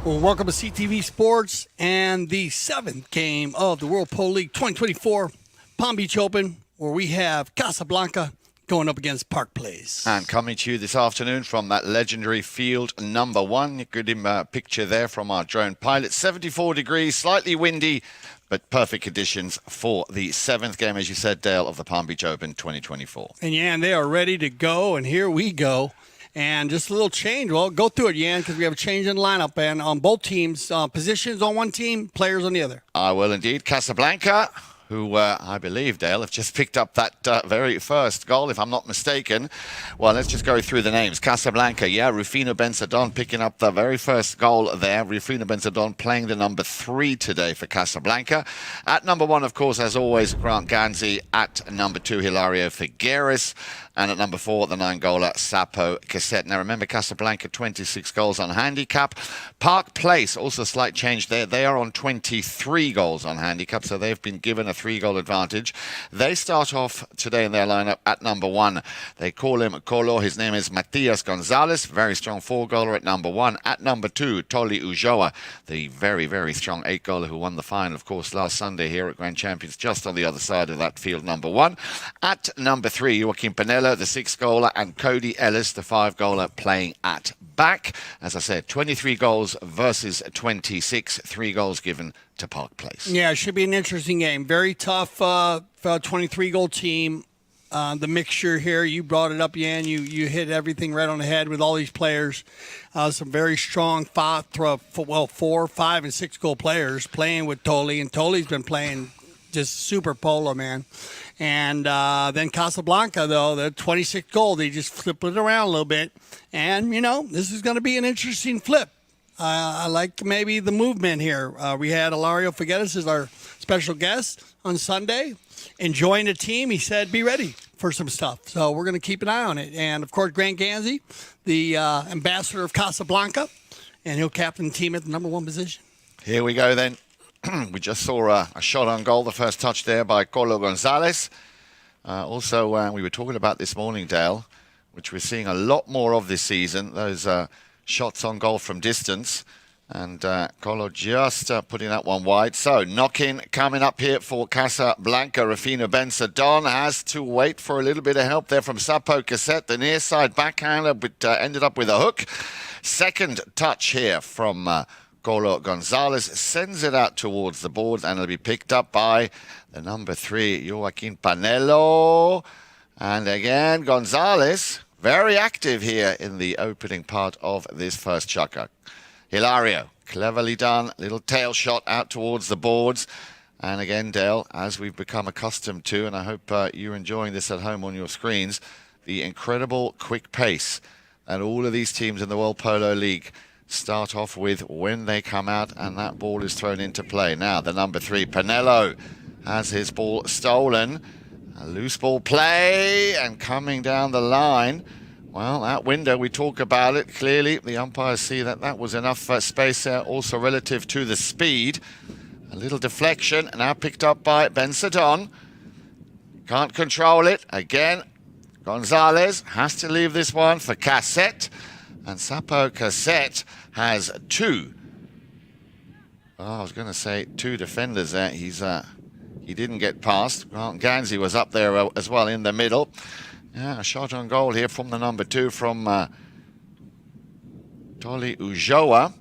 Well, welcome to CTV Sports and the 7th game of the World Polo League 2024 Palm Beach Open, where we have Casablanca going up against Park Place. And coming to you this afternoon from that legendary field number 1. You could picture there from our drone pilot. 74 degrees, slightly windy, but perfect conditions for the 7th game, as you said, Dale, of the Palm Beach Open 2024. And they are ready to go, and here we go. And just a little change. Well, go through it, Yan, because we have a change in lineup. And on both teams, positions on one team, players on the other. I will indeed. Casablanca, who I believe, Dale, have just picked up that very first goal, if I'm not mistaken. Well, let's just go through the names. Casablanca, yeah, Rufino Benzadon picking up the very first goal there. Rufino Benzadon playing the number 3 today for Casablanca. At number 1, of course, as always, Grant Ganzi. At number 2, Hilario Figueres. And at number 4, the 9-goaler, Sapo Cassette. Now, remember, Casablanca, 26 goals on handicap. Park Place, also a slight change there. They are on 23 goals on handicap, so they've been given a 3-goal advantage. They start off today in their lineup at number 1. They call him Polo. His name is Matias Gonzalez, very strong 4-goaler at number 1. At number 2, Toli Ujoa, the very, very strong 8-goaler who won the final, of course, last Sunday here at Grand Champions, just on the other side of that field, number 1. At number 3, Joaquin Pinello, the 6-goaler, and Cody Ellis, the 5-goaler, playing at back. As I said, 23 goals versus 26, 3 goals given to Park Place. Yeah, it should be an interesting game. Very tough 23-goal team. The mixture here, you brought it up, Yan. You hit everything right on the head with all these players. Some very strong 4, 5, and 6-goal players playing with Toli, and Toli's been playing just super polo, man. And then Casablanca, though, the 26th goal, they just flipped it around a little bit. And, this is going to be an interesting flip. I like maybe the movement here. We had Hilario Figueres as our special guest on Sunday, enjoying the team. He said, be ready for some stuff. So we're going to keep an eye on it. And, of course, Grant Ganzi, the ambassador of Casablanca, and he'll captain the team at the number 1 position. Here we go, then. We just saw a shot on goal, the first touch there by Colo Gonzalez. Also, we were talking about this morning, Dale, which we're seeing a lot more of this season, those shots on goal from distance. And Colo just putting that one wide. So, knock-in coming up here for Casablanca. Rufino Benzadon has to wait for a little bit of help there from Sapo Cassette, the near side backhander, but ended up with a hook. Second touch here from Colo Gonzalez sends it out towards the boards, and it'll be picked up by the number 3, Joaquin Pinello. And again, Gonzalez, very active here in the opening part of this first chukker. Hilario, cleverly done, little tail shot out towards the boards. And again, Dale, as we've become accustomed to, and I hope you're enjoying this at home on your screens, the incredible quick pace that all of these teams in the World Polo League start off with when they come out and that ball is thrown into play. Now, the number 3, Pinello, has his ball stolen. A loose ball play, and coming down the line. Well, that window, we talk about it. Clearly, the umpires see that that was enough space there, also relative to the speed. A little deflection, now picked up by Benzadon. Can't control it. Again, Gonzalez has to leave this one for Cassette. And Sapo Cassette has 2. I was going to say 2 defenders there. He didn't get past. Grant Ganzi was up there as well in the middle. Yeah, a shot on goal here from the number 2 from Toli Ujoa.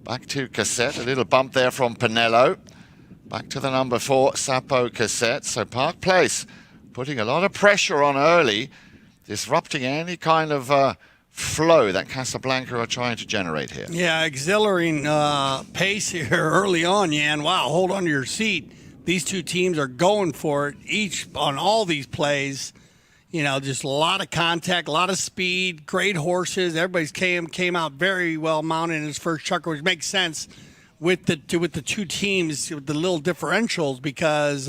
Back to Cassette. A little bump there from Pinello. Back to the number 4, Sapo Cassette. So Park Place putting a lot of pressure on early, disrupting any kind of flow that Casablanca are trying to generate here. Yeah, exhilarating pace here early on, Yan. Wow, hold on to your seat. These two teams are going for it, each on all these plays. Just a lot of contact, a lot of speed, great horses. Everybody's came out very well mounted in his first chukker, which makes sense with the two teams with the little differentials, because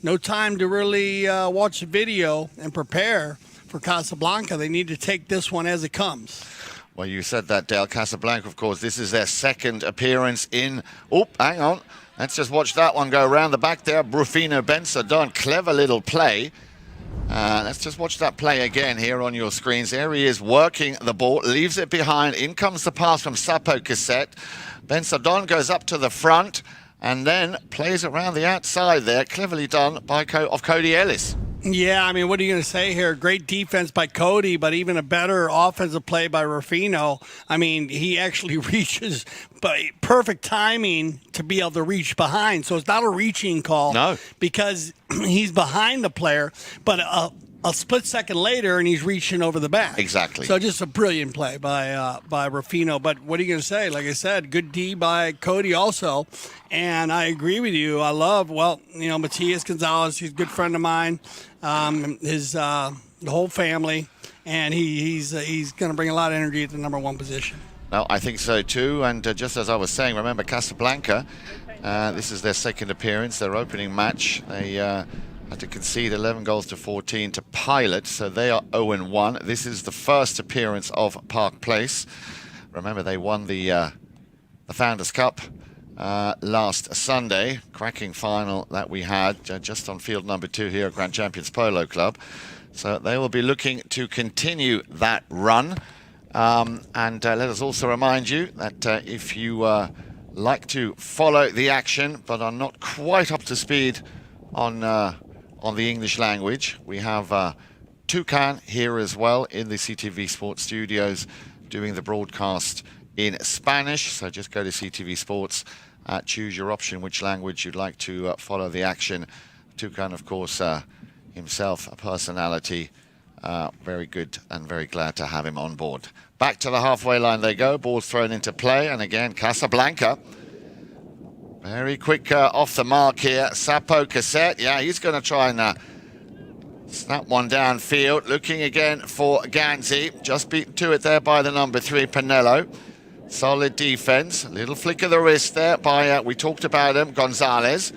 no time to really watch the video and prepare for Casablanca. They need to take this one as it comes. Well, you said that, Dale. Casablanca, of course, this is their second appearance in... Oh, hang on. Let's just watch that one go around the back there. Rufino Benzadon, clever little play. Let's just watch that play again here on your screens. There he is working the ball, leaves it behind. In comes the pass from Sapo Cassette. Ben Sadon goes up to the front and then plays around the outside there. Cleverly done by Cody Ellis. Yeah, I mean, what are you going to say here? Great defense by Cody, but even a better offensive play by Ruffino. I mean, he actually reaches by perfect timing to be able to reach behind. So it's not a reaching call. No. Because he's behind the player, but a split second later, and he's reaching over the back. Exactly. So just a brilliant play by Ruffino. But what are you going to say? Like I said, good D by Cody also. And I agree with you. I love, Matias Gonzalez. He's a good friend of mine. The whole family. And he's going to bring a lot of energy at the number one position. No, I think so too. And just as I was saying, remember Casablanca, this is their second appearance, their opening match. They had to concede 11 goals to 14 to Pilot, so they are 0-1. This is the first appearance of Park Place. Remember, they won the Founders Cup last Sunday. Cracking final that we had just on field number 2 here at Grand Champions Polo Club. So they will be looking to continue that run. And let us also remind you that if you like to follow the action but are not quite up to speed on the English language, we have Chukker here as well in the CTV Sports studios doing the broadcast in Spanish. So just go to CTV Sports, choose your option, which language you'd like to follow the action. Chukker, of course, himself a personality. Very good and very glad to have him on board. Back to the halfway line they go. Ball's thrown into play. And again, Casablanca. Very quick off the mark here. Sapo Cassette. Yeah, he's going to try and snap one downfield. Looking again for Ganzi. Just beaten to it there by the number 3, Pinello. Solid defense. A little flick of the wrist there by, we talked about him, Gonzalez.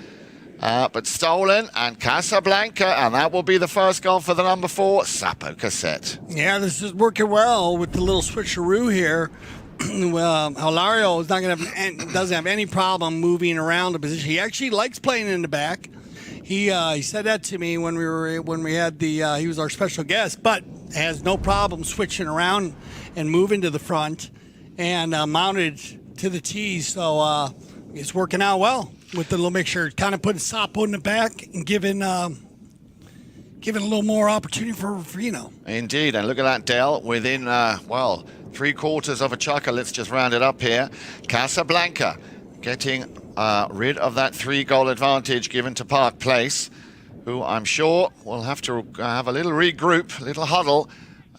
But stolen, and Casablanca, and that will be the first goal for the number 4, Sapo Cassette. Yeah, this is working well with the little switcheroo here. Hilario is not going to doesn't have any problem moving around the position. He actually likes playing in the back. He said that to me when we had he was our special guest, but has no problem switching around and moving to the front and mounted to the tees. So it's working out well with the little mixture, kind of putting Sapo in the back and giving a little more opportunity for Ruffino. Indeed, and look at that, Dale, within, 3/4 of a chukker. Let's just round it up here. Casablanca getting rid of that 3-goal advantage given to Park Place, who I'm sure will have to have a little regroup, a little huddle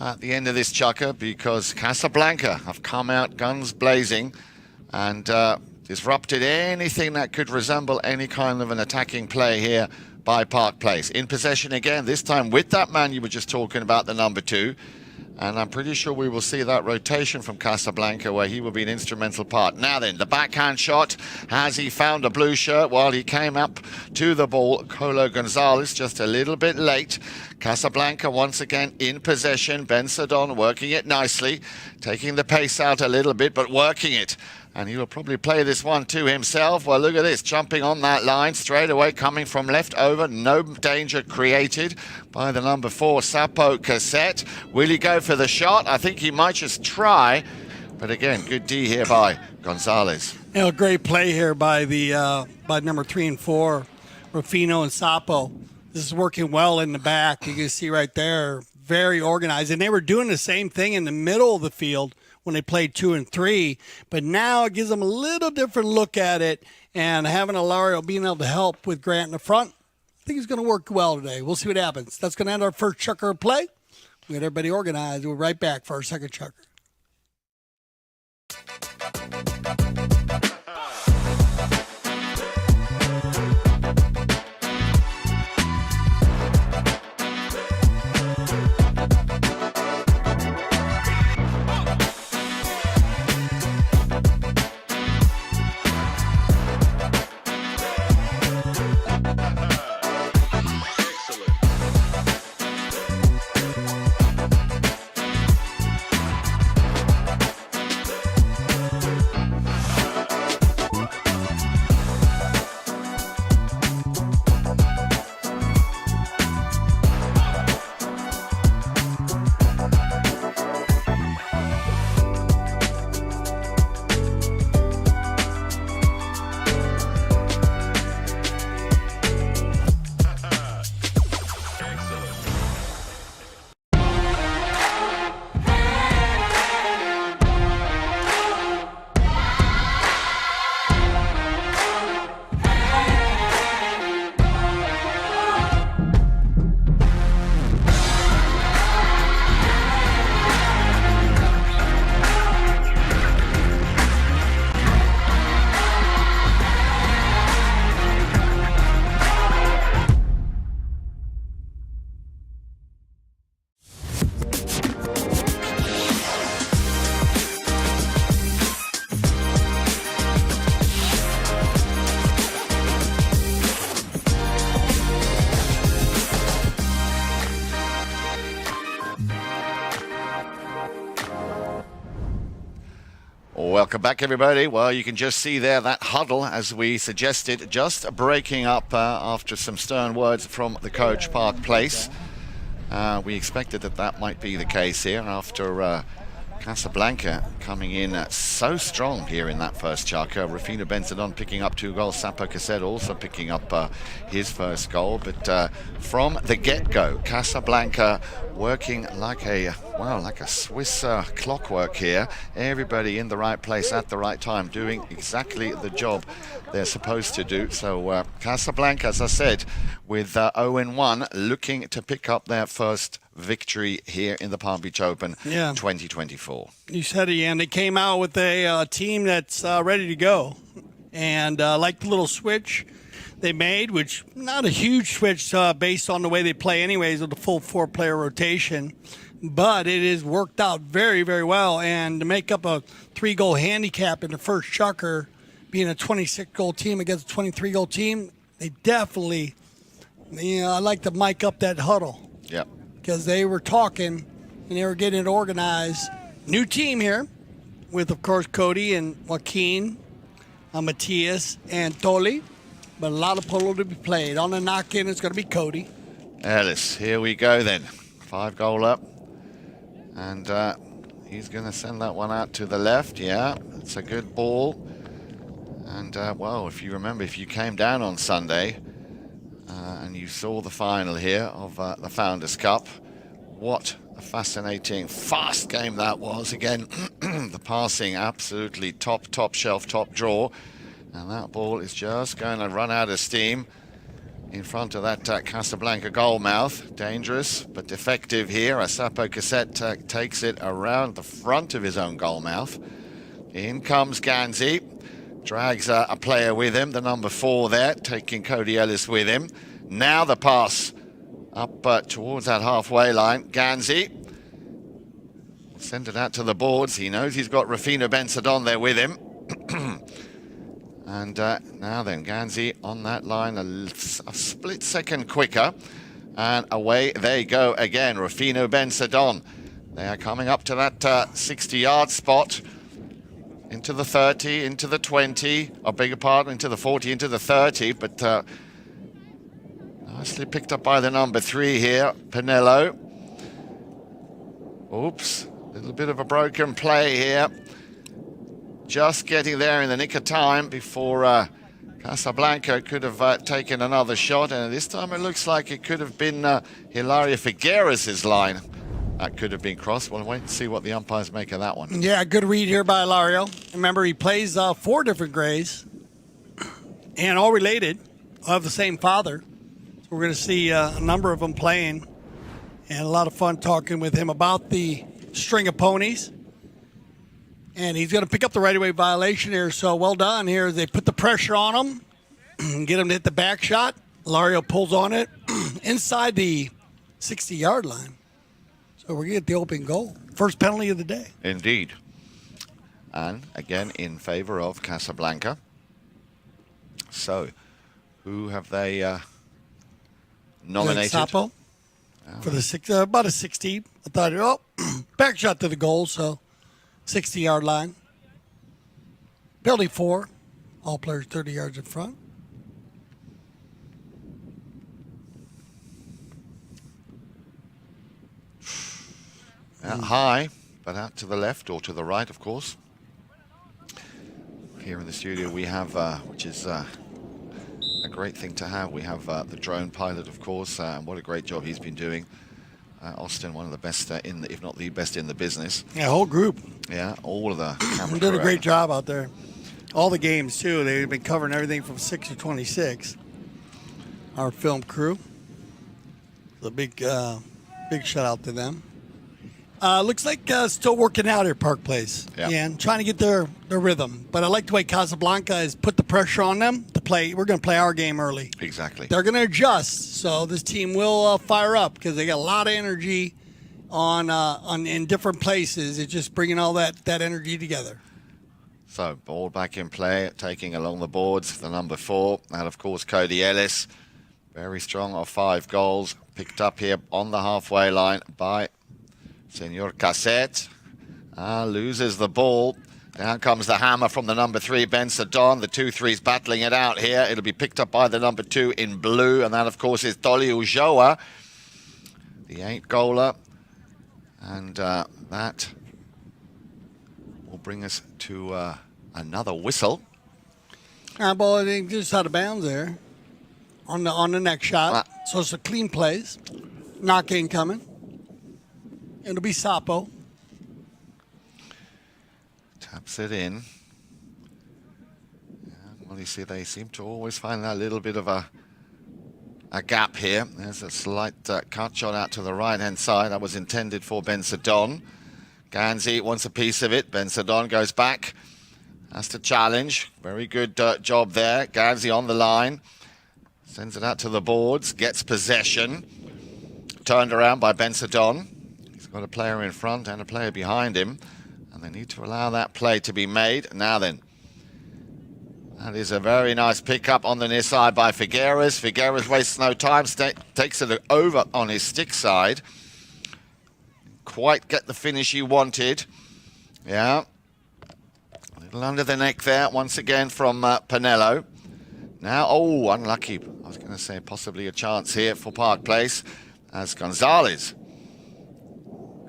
at the end of this chukker, because Casablanca have come out guns blazing and disrupted anything that could resemble any kind of an attacking play here by Park Place. In possession again, this time with that man you were just talking about, the number 2. And I'm pretty sure we will see that rotation from Casablanca where he will be an instrumental part. Now then, the backhand shot. Has he found a blue shirt while he came up to the ball? Colo Gonzalez just a little bit late. Casablanca once again in possession. Ben Sadon working it nicely. Taking the pace out a little bit, but working it. And he will probably play this one to himself. Well, look at this, jumping on that line straight away, coming from left over. No danger created by the number 4, Sapo Cassette. Will he go for the shot? I think he might just try. But again, good D here by Gonzalez. Great play here by by number 3 and 4, Ruffino and Sapo. This is working well in the back. You can see right there, very organized. And they were doing the same thing in the middle of the field when they played 2 and 3, but now it gives them a little different look at it, and having Hilario being able to help with Grant in the front, I think it's going to work well today. We'll see what happens. That's going to end our first Chukker play. We got everybody organized. We're right back for our second Chukker. Welcome back, everybody. Well, you can just see there that huddle, as we suggested, just breaking up after some stern words from the coach, Park Place. We expected that might be the case here after Casablanca coming in so strong here in that first Chukker. Rufino Benzadon picking up 2 goals. Sapo Cassette also picking up his first goal. But from the get-go, Casablanca working like a Swiss clockwork here. Everybody in the right place at the right time, doing exactly the job they're supposed to do. So Casablanca, as I said, with 0-1, looking to pick up their first victory here in the Palm Beach Open 2024. You said it, Ian. They came out with a team that's ready to go. And like the little switch they made, which not a huge switch based on the way they play anyways with the full 4-player rotation, but it has worked out very, very well. And to make up a 3-goal handicap in the first Chukker, being a 26-goal team against a 23-goal team, they definitely, I like to mic up that huddle. Yep. Because they were talking and they were getting it organized. New team here with, of course, Cody and Joaquin, Matias, and Toli. But a lot of polo to be played. On the knock-in, it's going to be Cody. Ellis, here we go then. 5-goal up. And he's going to send that one out to the left. Yeah, it's a good ball. And, well, if you remember, if you came down on Sunday and you saw the final here of the Founders Cup, what a fascinating, fast game that was. Again, the passing absolutely top shelf, top draw. And that ball is just going to run out of steam in front of that Casablanca goal mouth. Dangerous, but effective here. Asapo Cassette takes it around the front of his own goal mouth. In comes Ganzi. Drags a player with him, the number 4 there, taking Cody Ellis with him. Now the pass up towards that halfway line. Ganzi send it out to the boards. He knows he's got Rufino Benzadon there with him. And now then, Ganzi on that line a split second quicker. And away they go again. Rufino Benzadon. They are coming up to that 60-yard spot. Into the 30, into the 20, I beg your pardon, into the 40, into the 30, but nicely picked up by the number 3 here, Pinello. Oops, a little bit of a broken play here. Just getting there in the nick of time before Casablanca could have taken another shot, and this time it looks like it could have been Hilario Figueres' line. That could have been crossed. We'll wait and see what the umpires make of that one. Yeah, good read here by Hilario. Remember, he plays 4 different grays, and all related, all have the same father. So we're going to see a number of them playing, and a lot of fun talking with him about the string of ponies. And he's going to pick up the right-of-way violation here, so well done here. They put the pressure on him, get him to hit the back shot. Hilario pulls on it inside the 60-yard line. So we're going to get the open goal. First penalty of the day. Indeed. And again, in favor of Casablanca. So, who have they nominated? Sapo for the about a 60. I thought, back shot to the goal, so 60-yard line. Penalty 4. All players 30 yards in front. High, but out to the left or to the right, of course. Here in the studio we have, which is a great thing to have, we have the drone pilot, of course, and what a great job he's been doing. Austin, one of the best, if not the best in the business. Yeah, whole group. Yeah, all of the camera did a great job out there. All the games, too. They've been covering everything from 6 to 26. Our film crew. The big shout out to them. Looks like still working out here, Park Place. Yeah. And trying to get their rhythm. But I like the way Casablanca has put the pressure on them to play. We're going to play our game early. Exactly. They're going to adjust. So this team will fire up because they got a lot of energy on in different places. It's just bringing all that energy together. So ball back in play, taking along the boards, the number 4. And, of course, Cody Ellis. Very strong off 5 goals. Picked up here on the halfway line by Senor Cassette. Loses the ball. Down comes the hammer from the number 3, Ben Sadon. The 2-3's battling it out here. It'll be picked up by the number 2 in blue. And that, of course, is Toli Ulloa, the 8-goaler. And that will bring us to another whistle. Ball, I think just out of bounds there on the next shot. So it's a clean plays. Knock incoming. It'll be Sapo. Taps it in. Yeah, well, you see, they seem to always find that little bit of a gap here. There's a slight cut shot out to the right-hand side. That was intended for Ben Sadon. Ganzi wants a piece of it. Ben Sadon goes back. Has to challenge. Very good job there. Ganzi on the line. Sends it out to the boards. Gets possession. Turned around by Ben Sadon. He's got a player in front and a player behind him. And they need to allow that play to be made. Now then. That is a very nice pickup on the near side by Figueres. Figueres wastes no time. Takes it over on his stick side. Quite get the finish he wanted. Yeah. A little under the neck there once again from Pinello. Now, oh, unlucky. I was going to say possibly a chance here for Park Place as Gonzalez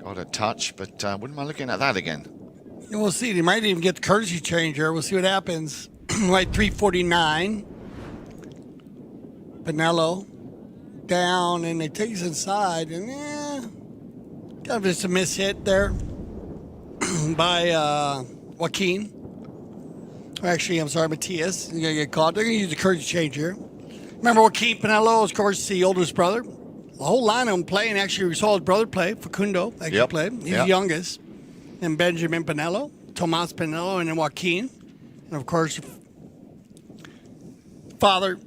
got a touch, but wouldn't mind looking at that again. We'll see. They might even get the courtesy change here. We'll see what happens. Right, 3:49. Pinello down, and it takes inside, and kind of just a miss hit there by Joaquin. Actually, I'm sorry, Matias. He's going to get caught. They're going to use the courtesy change here. Remember Joaquin Pinello, of course, the oldest brother. The whole line of them playing. Actually, we saw his brother play. Facundo actually played. He's the youngest. And Benjamin Pinello, Tomas Pinello, and then Joaquin. And, of course, father.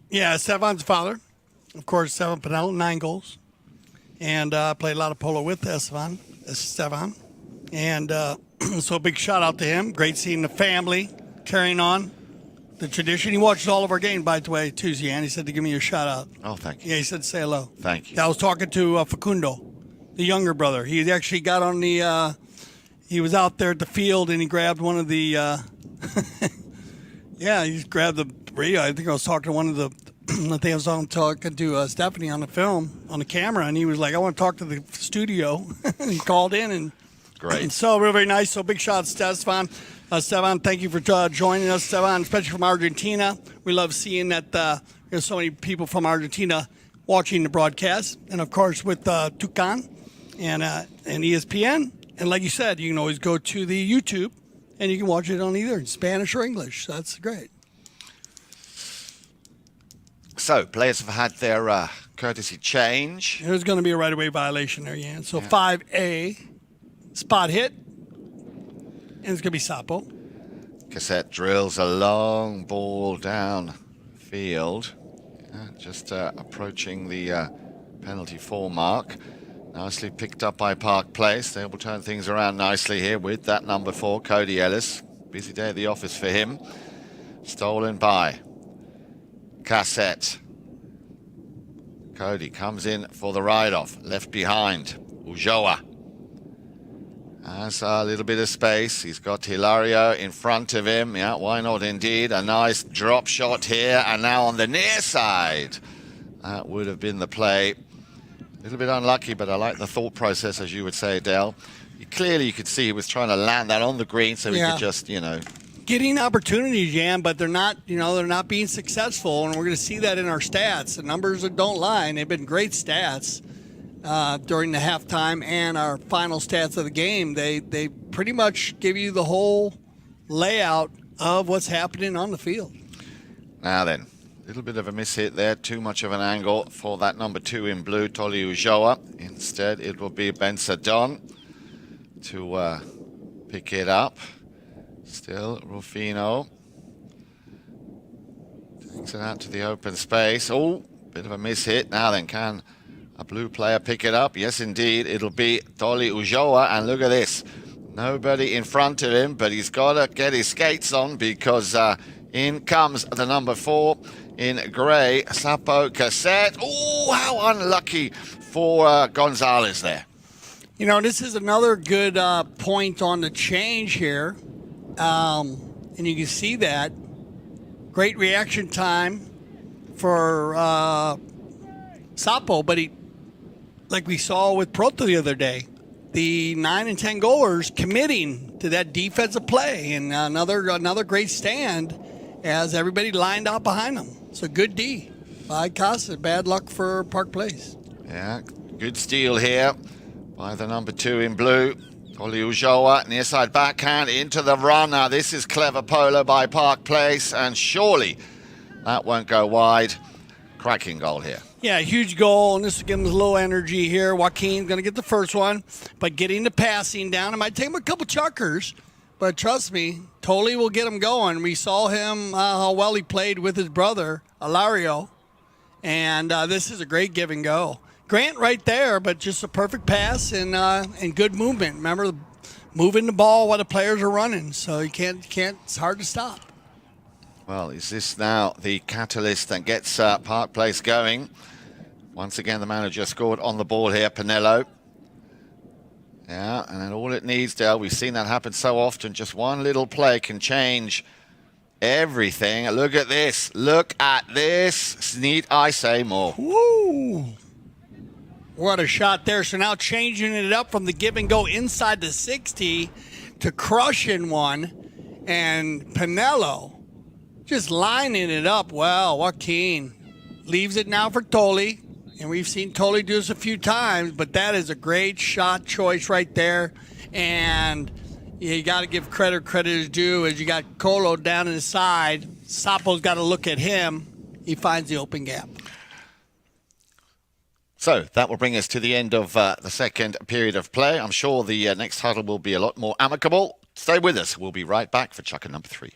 Yeah, Esteban's father. Of course, Esteban Pinello, 9 goals. And played a lot of polo with Esteban. And so big shout out to him. Great seeing the family carrying on the tradition. He watches all of our games, by the way, Tuesday, and he said to give me a shout out. Oh, thank you. Yeah, he said to say hello. Thank you. I was talking to Facundo, the younger brother. He actually got on the, he was out there at the field and he grabbed one of the, he just grabbed the radio. I think I was talking to one of the, I think I was talking to Stephanie on the film, on the camera, and he was like, I want to talk to the studio. He called in and great. So real, very nice. So big shout out to Esteban. Esteban, thank you for joining us, Esteban, especially from Argentina. We love seeing that there's so many people from Argentina watching the broadcast. And, of course, with Tucan and ESPN. And like you said, you can always go to the YouTube, and you can watch it on either Spanish or English. So that's great. So, players have had their courtesy change. There's going to be a right-of-way violation there, Jan. So 5A, spot hit, and it's going to be Sapo. Cassette drills a long ball down field. Just approaching the penalty 4 mark. Nicely picked up by Park Place. They will turn things around nicely here with that number 4, Cody Ellis. Busy day at the office for him. Stolen by Cassette. Cody comes in for the ride-off. Left behind. Ulloa has a little bit of space. He's got Hilario in front of him. Yeah, why not indeed? A nice drop shot here. And now on the near side. That would have been the play. A little bit unlucky, but I like the thought process, as you would say, Dale. Clearly, you could see he was trying to land that on the green so he could just, getting opportunities, Jan, but they're not, they're not being successful, and we're going to see that in our stats. The numbers don't lie, and they've been great stats during the halftime and our final stats of the game. They pretty much give you the whole layout of what's happening on the field. Now then, a little bit of a miss hit there. Too much of an angle for that number 2 in blue, Toli Ulloa. Instead, it will be Ben Sadon to pick it up. Still, Rufino takes it out to the open space. Oh, bit of a miss hit. Now then, can a blue player pick it up? Yes, indeed. It'll be Toli Ulloa. And look at this. Nobody in front of him, but he's got to get his skates on because in comes the number 4 in grey, Sapo Cassette. Oh, how unlucky for Gonzalez there. You know, this is another good point on the change here. And you can see that. Great reaction time for Sapo, but he, like we saw with Proto the other day, the 9 and 10 goalers committing to that defensive play, and another great stand as everybody lined out behind them. So good D by Casa. Bad luck for Park Place. Yeah, good steal here by the number 2 in blue. Toli Ujoa, near side backhand into the run. Now this is clever polo by Park Place, and surely that won't go wide. Cracking goal here. Yeah, huge goal, and this will give him a little energy here. Joaquin's going to get the first one, but getting the passing down. It might take him a couple chukkers, but trust me, Toli will get him going. We saw him, how well he played with his brother, Alario, and this is a great give and go. Grant right there, but just a perfect pass and good movement. Remember, moving the ball while the players are running, so you can't. It's hard to stop. Well, is this now the catalyst that gets Park Place going? Once again, the manager scored on the ball here, Pinello. Yeah, and then all it needs, Dale, we've seen that happen so often. Just one little play can change everything. Look at this. Look at this. Need I say more? Woo! What a shot there. So now changing it up from the give and go inside the 60 to crushing one. And Pinello just lining it up. Well, Joaquin leaves it now for Toli. And we've seen Toli do this a few times, but that is a great shot choice right there. And you got to give credit is due, as you got Colo down in the side. Sapo's got to look at him. He finds the open gap. So that will bring us to the end of the second period of play. I'm sure the next huddle will be a lot more amicable. Stay with us. We'll be right back for Chukker number 3.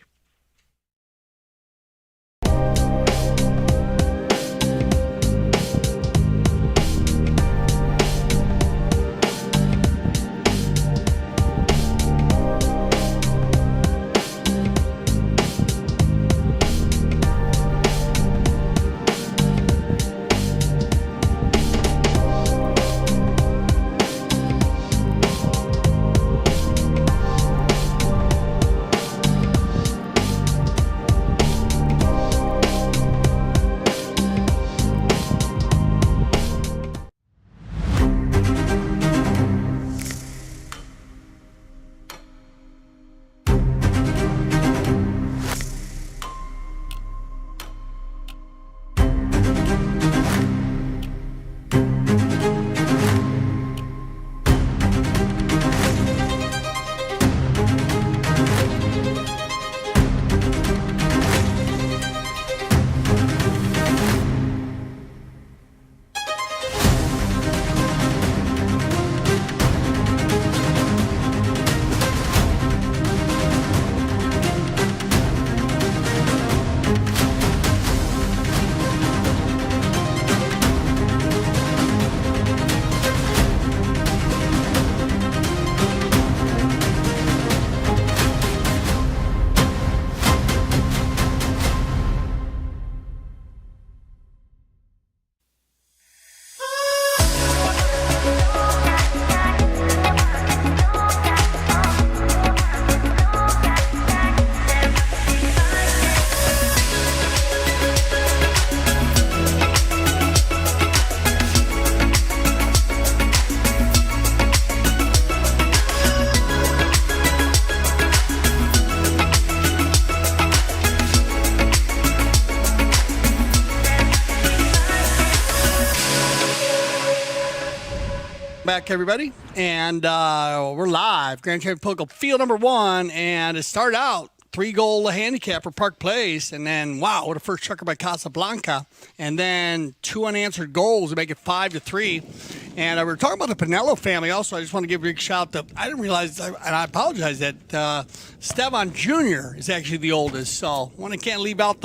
Back, everybody, and we're live. Grand Champion Poker field number 1, and it started out 3-goal handicap for Park Place, and then wow, what a first chukker by Casablanca, and then 2 unanswered goals to make it 5-3. And we were talking about the Pinello family. Also, I just want to give a big shout out. I didn't realize, and I apologize, that Stevan Jr. is actually the oldest. So one can't leave out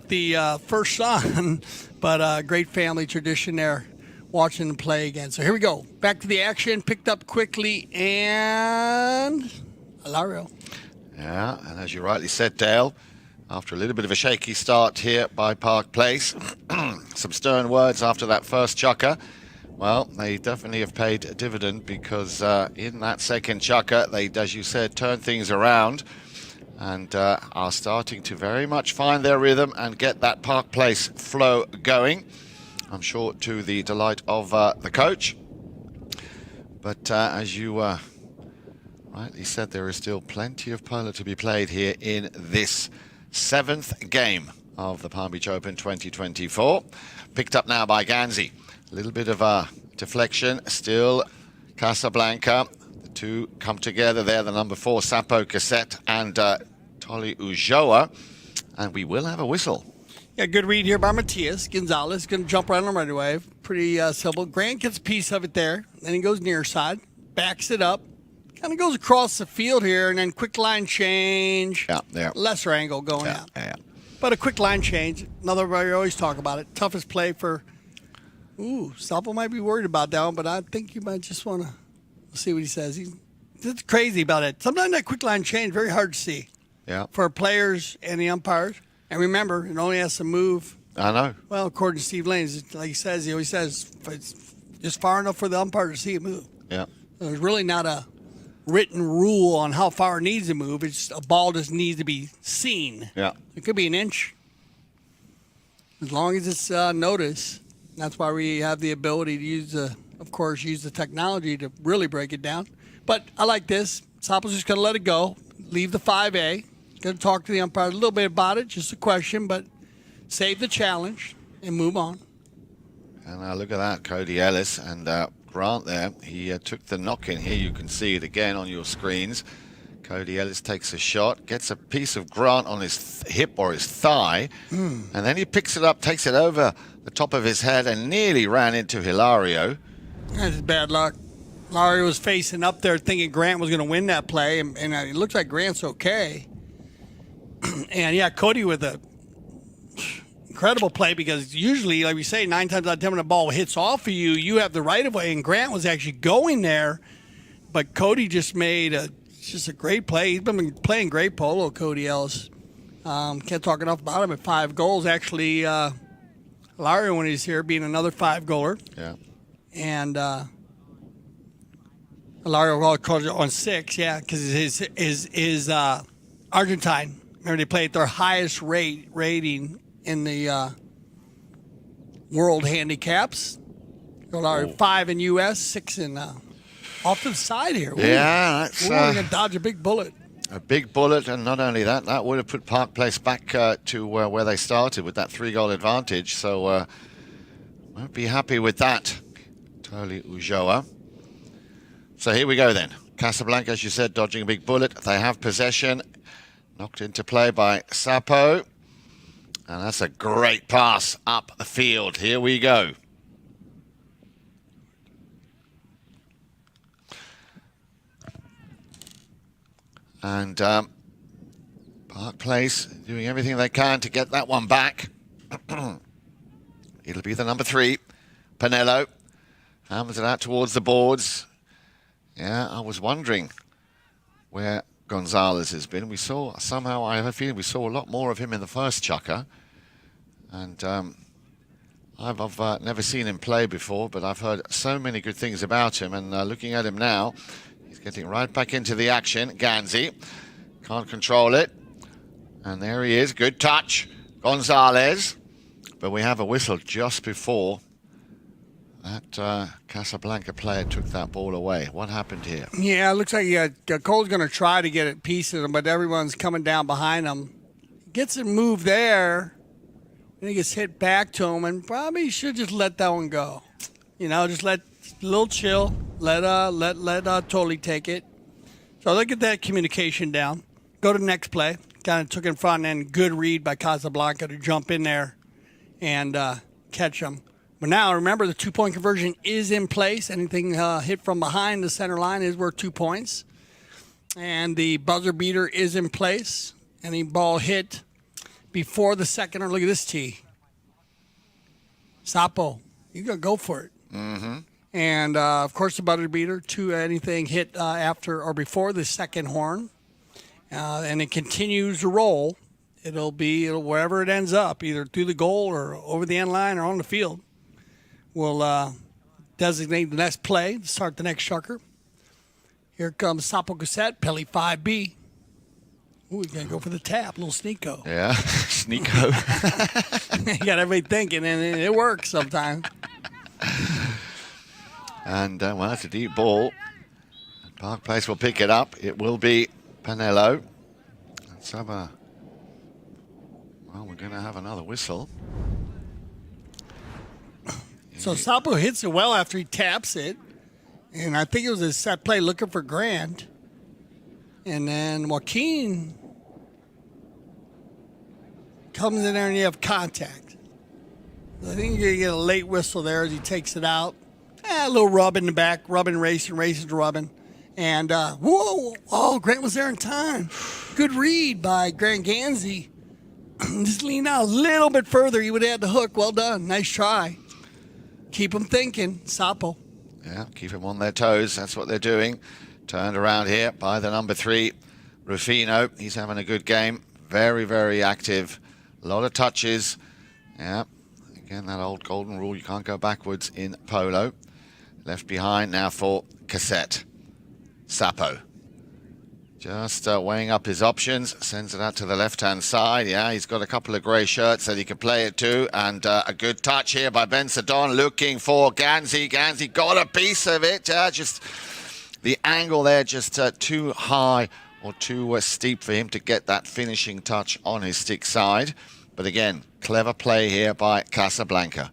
the first son, but great family tradition there. Watching them play again. So here we go. Back to the action. Picked up quickly, and Alario. Yeah, and as you rightly said, Dale, after a little bit of a shaky start here by Park Place. Some stern words after that first chukker. Well, they definitely have paid a dividend because in that second chukker, they, as you said, turned things around and are starting to very much find their rhythm and get that Park Place flow going. I'm sure to the delight of the coach. But as you rightly said, there is still plenty of polo to be played here in this 7th game of the Palm Beach Open 2024. Picked up now by Ganzi. A little bit of a deflection. Still Casablanca. The two come together there. The number 4, Sapo Cassette and Toli Ujoa. And we will have a whistle. Yeah, good read here by Matias. Gonzalez going to jump right on him right away. Pretty simple. Grant gets a piece of it there. Then he goes near side. Backs it up. Kind of goes across the field here. And then quick line change. Yeah, there. Lesser angle going out. Yeah. But a quick line change. Another way we always talk about it. Toughest play for... Ooh, Sapo might be worried about that one, but I think you might just want to see what he says. It's crazy about it. Sometimes that quick line change very hard to see. Yeah. For players and the umpires. And remember, it only has to move. I know. Well, according to Steve Lane, like he always says, it's just far enough for the umpire to see it move. Yeah. There's really not a written rule on how far it needs to move. It's just a ball just needs to be seen. Yeah. It could be an inch. As long as it's noticed. That's why we have the ability to use the technology to really break it down. But I like this. Sapo's just going to let it go. Leave the 5A. Going to talk to the umpire a little bit about it. Just a question, but save the challenge and move on. And look at that, Cody Ellis and Grant there. He took the knock-in here. You can see it again on your screens. Cody Ellis takes a shot, gets a piece of Grant on his hip or his thigh, and then he picks it up, takes it over the top of his head and nearly ran into Hilario. That's bad luck. Hilario was facing up there thinking Grant was going to win that play, and it looks like Grant's okay. And, yeah, Cody with a incredible play because usually, like we say, 9 times out of 10 when the ball hits off of you, you have the right of way, and Grant was actually going there. But Cody just made just a great play. He's been playing great polo, Cody Ellis. Can't talk enough about him at 5 goals. Actually, Hilario, when he's here, being another 5-goaler. Yeah. And Hilario calls it on 6, yeah, because his Argentine. Remember, they played at their highest rating in the world handicaps. Hilario 5 in U.S., 6 in off to the side here. Ooh. Yeah, that's we're going to dodge a big bullet. a big bullet, and not only that, that would have put Park Place back to where they started with that 3-goal advantage. So won't be happy with that, Toli Ujoa. So here we go then. Casablanca, as you said, dodging a big bullet. They have possession. Knocked into play by Sapo. And that's a great pass up the field. Here we go. And Park Place doing everything they can to get that one back. It'll be the number 3, Pinello. Hammers it out towards the boards. Yeah, I was wondering where Gonzalez has been. We saw, somehow I have a feeling we saw a lot more of him in the first chukker. And I've never seen him play before, but I've heard so many good things about him. And looking at him now, he's getting right back into the action. Ganzi can't control it. And there he is. Good touch. Gonzalez. But we have a whistle just before that Casablanca player took that ball away. What happened here? Yeah, it looks like Cole's going to try to get a piece of him, but everyone's coming down behind him. Gets it moved there, and he gets hit back to him, and probably should just let that one go. You know, just let a little chill. Let Toli take it. So look at that communication down. Go to the next play. Kind of took in front, and good read by Casablanca to jump in there and catch him. But now, remember, the 2-point conversion is in place. Anything hit from behind the center line is worth 2 points. And the buzzer beater is in place. Any ball hit before the second, or look at this tee. Sapo, you got to go for it. Mm-hmm. And, of course, the buzzer beater, anything hit after or before the second horn. And it continues to roll. it'll wherever it ends up, either through the goal or over the end line or on the field. We'll designate the next play to start the next Chukker. Here comes Sapo Cassette, Pelly 5B. Ooh, we're going to go for the tap, little sneako. Yeah, sneako. You got everybody thinking, and it works sometimes. And, well, it's a deep ball. Park Place will pick it up. It will be Panello. Let's have a... Well, we're going to have another whistle. So Sapo hits it well after he taps it. And I think it was a set play looking for Grant. And then Joaquin comes in there and you have contact. I think you're going to get a late whistle there as he takes it out. A little rub in the back, rubbing, racing to rubbing. And, whoa, oh, Grant was there in time. Good read by Grant Gansey. Just lean out a little bit further. He would have had the hook. Well done. Nice try. Keep them thinking. Sapo. Yeah, keep them on their toes. That's what they're doing. Turned around here by the number 3, Rufino. He's having a good game. Very, very active. A lot of touches. Yeah, again, that old golden rule. You can't go backwards in polo. Left behind now for Cassette. Sapo. Just weighing up his options. Sends it out to the left-hand side. Yeah, he's got a couple of grey shirts that he can play it to. And a good touch here by Ben Sedon looking for Gansey. Gansey got a piece of it. Just the angle there just too high or too steep for him to get that finishing touch on his stick side. But again, clever play here by Casablanca.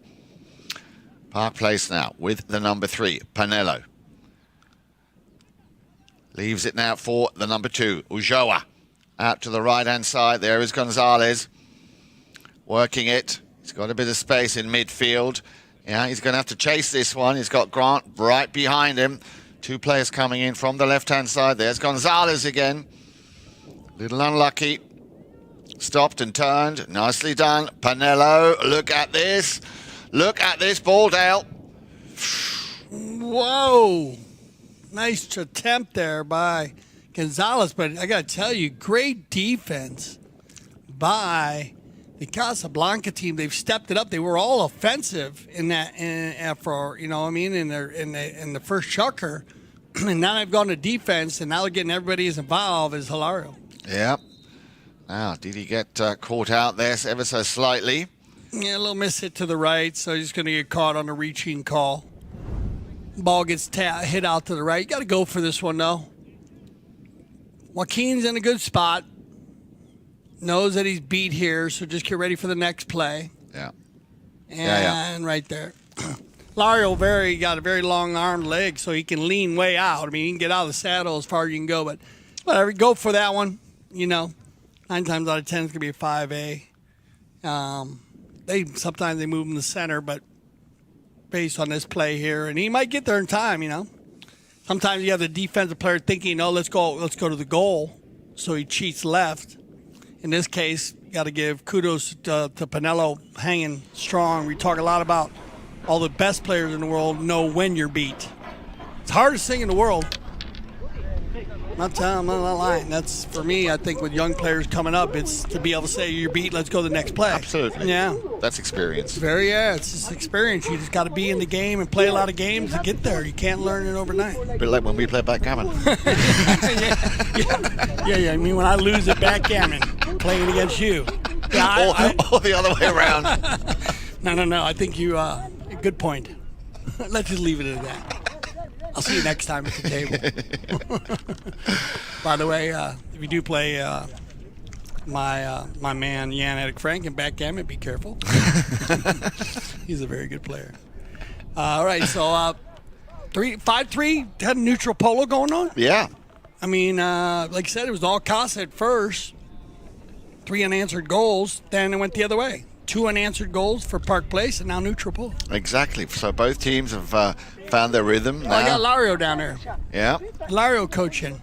Park Place now with the number 3, Panello. Leaves it now for the number 2, Ulloa. Out to the right-hand side. There is Gonzalez. Working it. He's got a bit of space in midfield. Yeah, he's going to have to chase this one. He's got Grant right behind him. 2 players coming in from the left-hand side. There's Gonzalez again. Little unlucky. Stopped and turned. Nicely done. Panello, look at this. Look at this ball, Dale. Whoa. Nice attempt there by Gonzalez, but I got to tell you, great defense by the Casablanca team. They've stepped it up. They were all offensive in that, for in the first Chukker, and now they've gone to defense, and now they're getting everybody as involved as Hilario. Yeah. Now, did he get caught out there ever so slightly? Yeah, a little miss hit to the right, so he's going to get caught on a reaching call. Ball gets hit out to the right. You got to go for this one, though. Joaquin's in a good spot. Knows that he's beat here, so just get ready for the next play. Yeah. And right there. Lario got a very long armed leg, so he can lean way out. I mean, he can get out of the saddle as far as you can go, but whatever. Go for that one. 9 times out of 10 it's going to be a 5A. Sometimes they move him to the center, but based on this play here, and he might get there in time, Sometimes you have the defensive player thinking, let's go to the goal, so he cheats left. In this case, you got to give kudos to Panello hanging strong. We talk a lot about all the best players in the world know when you're beat. It's the hardest thing in the world. I'm not lying. That's, for me, I think with young players coming up, it's to be able to say you're beat, let's go to the next play. Absolutely. Yeah. That's experience. It's just experience. You just got to be in the game and play a lot of games to get there. You can't learn it overnight. A bit like when we play backgammon. Yeah. I mean, when I lose at backgammon, playing against you. Yeah, or the other way around. No. I think you, good point. Let's just leave it at that. I'll see you next time at the table. By the way, if you do play my man Jan Erik Frank in backgammon, be careful. He's a very good player. All right, so 5-3 had a neutral polo going on. Yeah. I mean, like I said, it was all Casa at first. 3 unanswered goals. Then it went the other way. 2 unanswered goals for Park Place, and now neutral polo. Exactly. So both teams have found their rhythm now. I got Lario down there. Yeah. Lario coaching.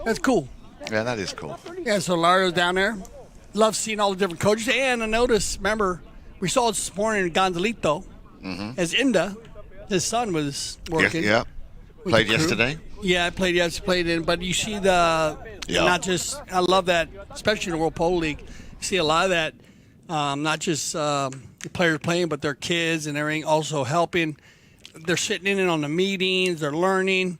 That's cool. Yeah, that is cool. Yeah, so Lario's down there. Love seeing all the different coaches. And I noticed, remember, we saw it this morning in Gonzalito as Inda, his son, was working. Yeah. Played yesterday. Yeah, I played in. But you see not just, I love that, especially in the World Polo League, see a lot of that, not just the players playing, but their kids and everything also helping. They're sitting in on the meetings. They're learning.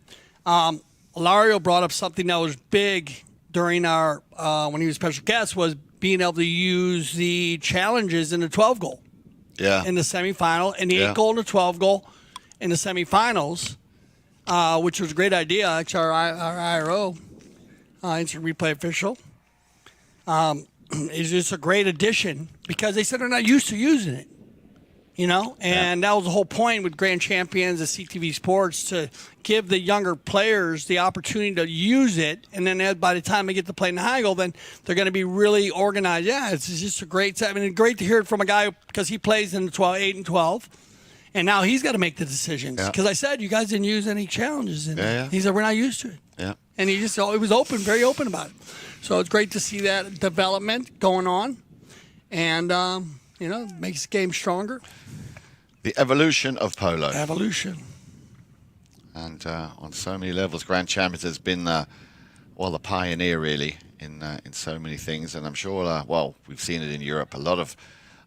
Hilario brought up something that was big during our when he was special guest, was being able to use the challenges in the 12 goal. Yeah. In the semifinal, and the 8 goal and the 12 goal in the semifinals, which was a great idea. Actually, our IRO, instant replay official, is just a great addition because they said they're not used to using it. You know, and that was the whole point with Grand Champions of CTV Sports, to give the younger players the opportunity to use it, and then by the time they get to play in the high goal, then they're going to be really organized. Yeah, it's just a great. I mean, great to hear it from a guy because he plays in the 8 and 12, and now he's got to make the decisions. Because I said you guys didn't use any challenges in it. He said we're not used to it. Yeah, and he just it was open, very open about it. So it's great to see that development going on, and you know, makes the game stronger. The evolution of polo. Evolution. And on so many levels, Grand Champions has been, well, the pioneer, really, in so many things. And I'm sure, well, we've seen it in Europe. A lot of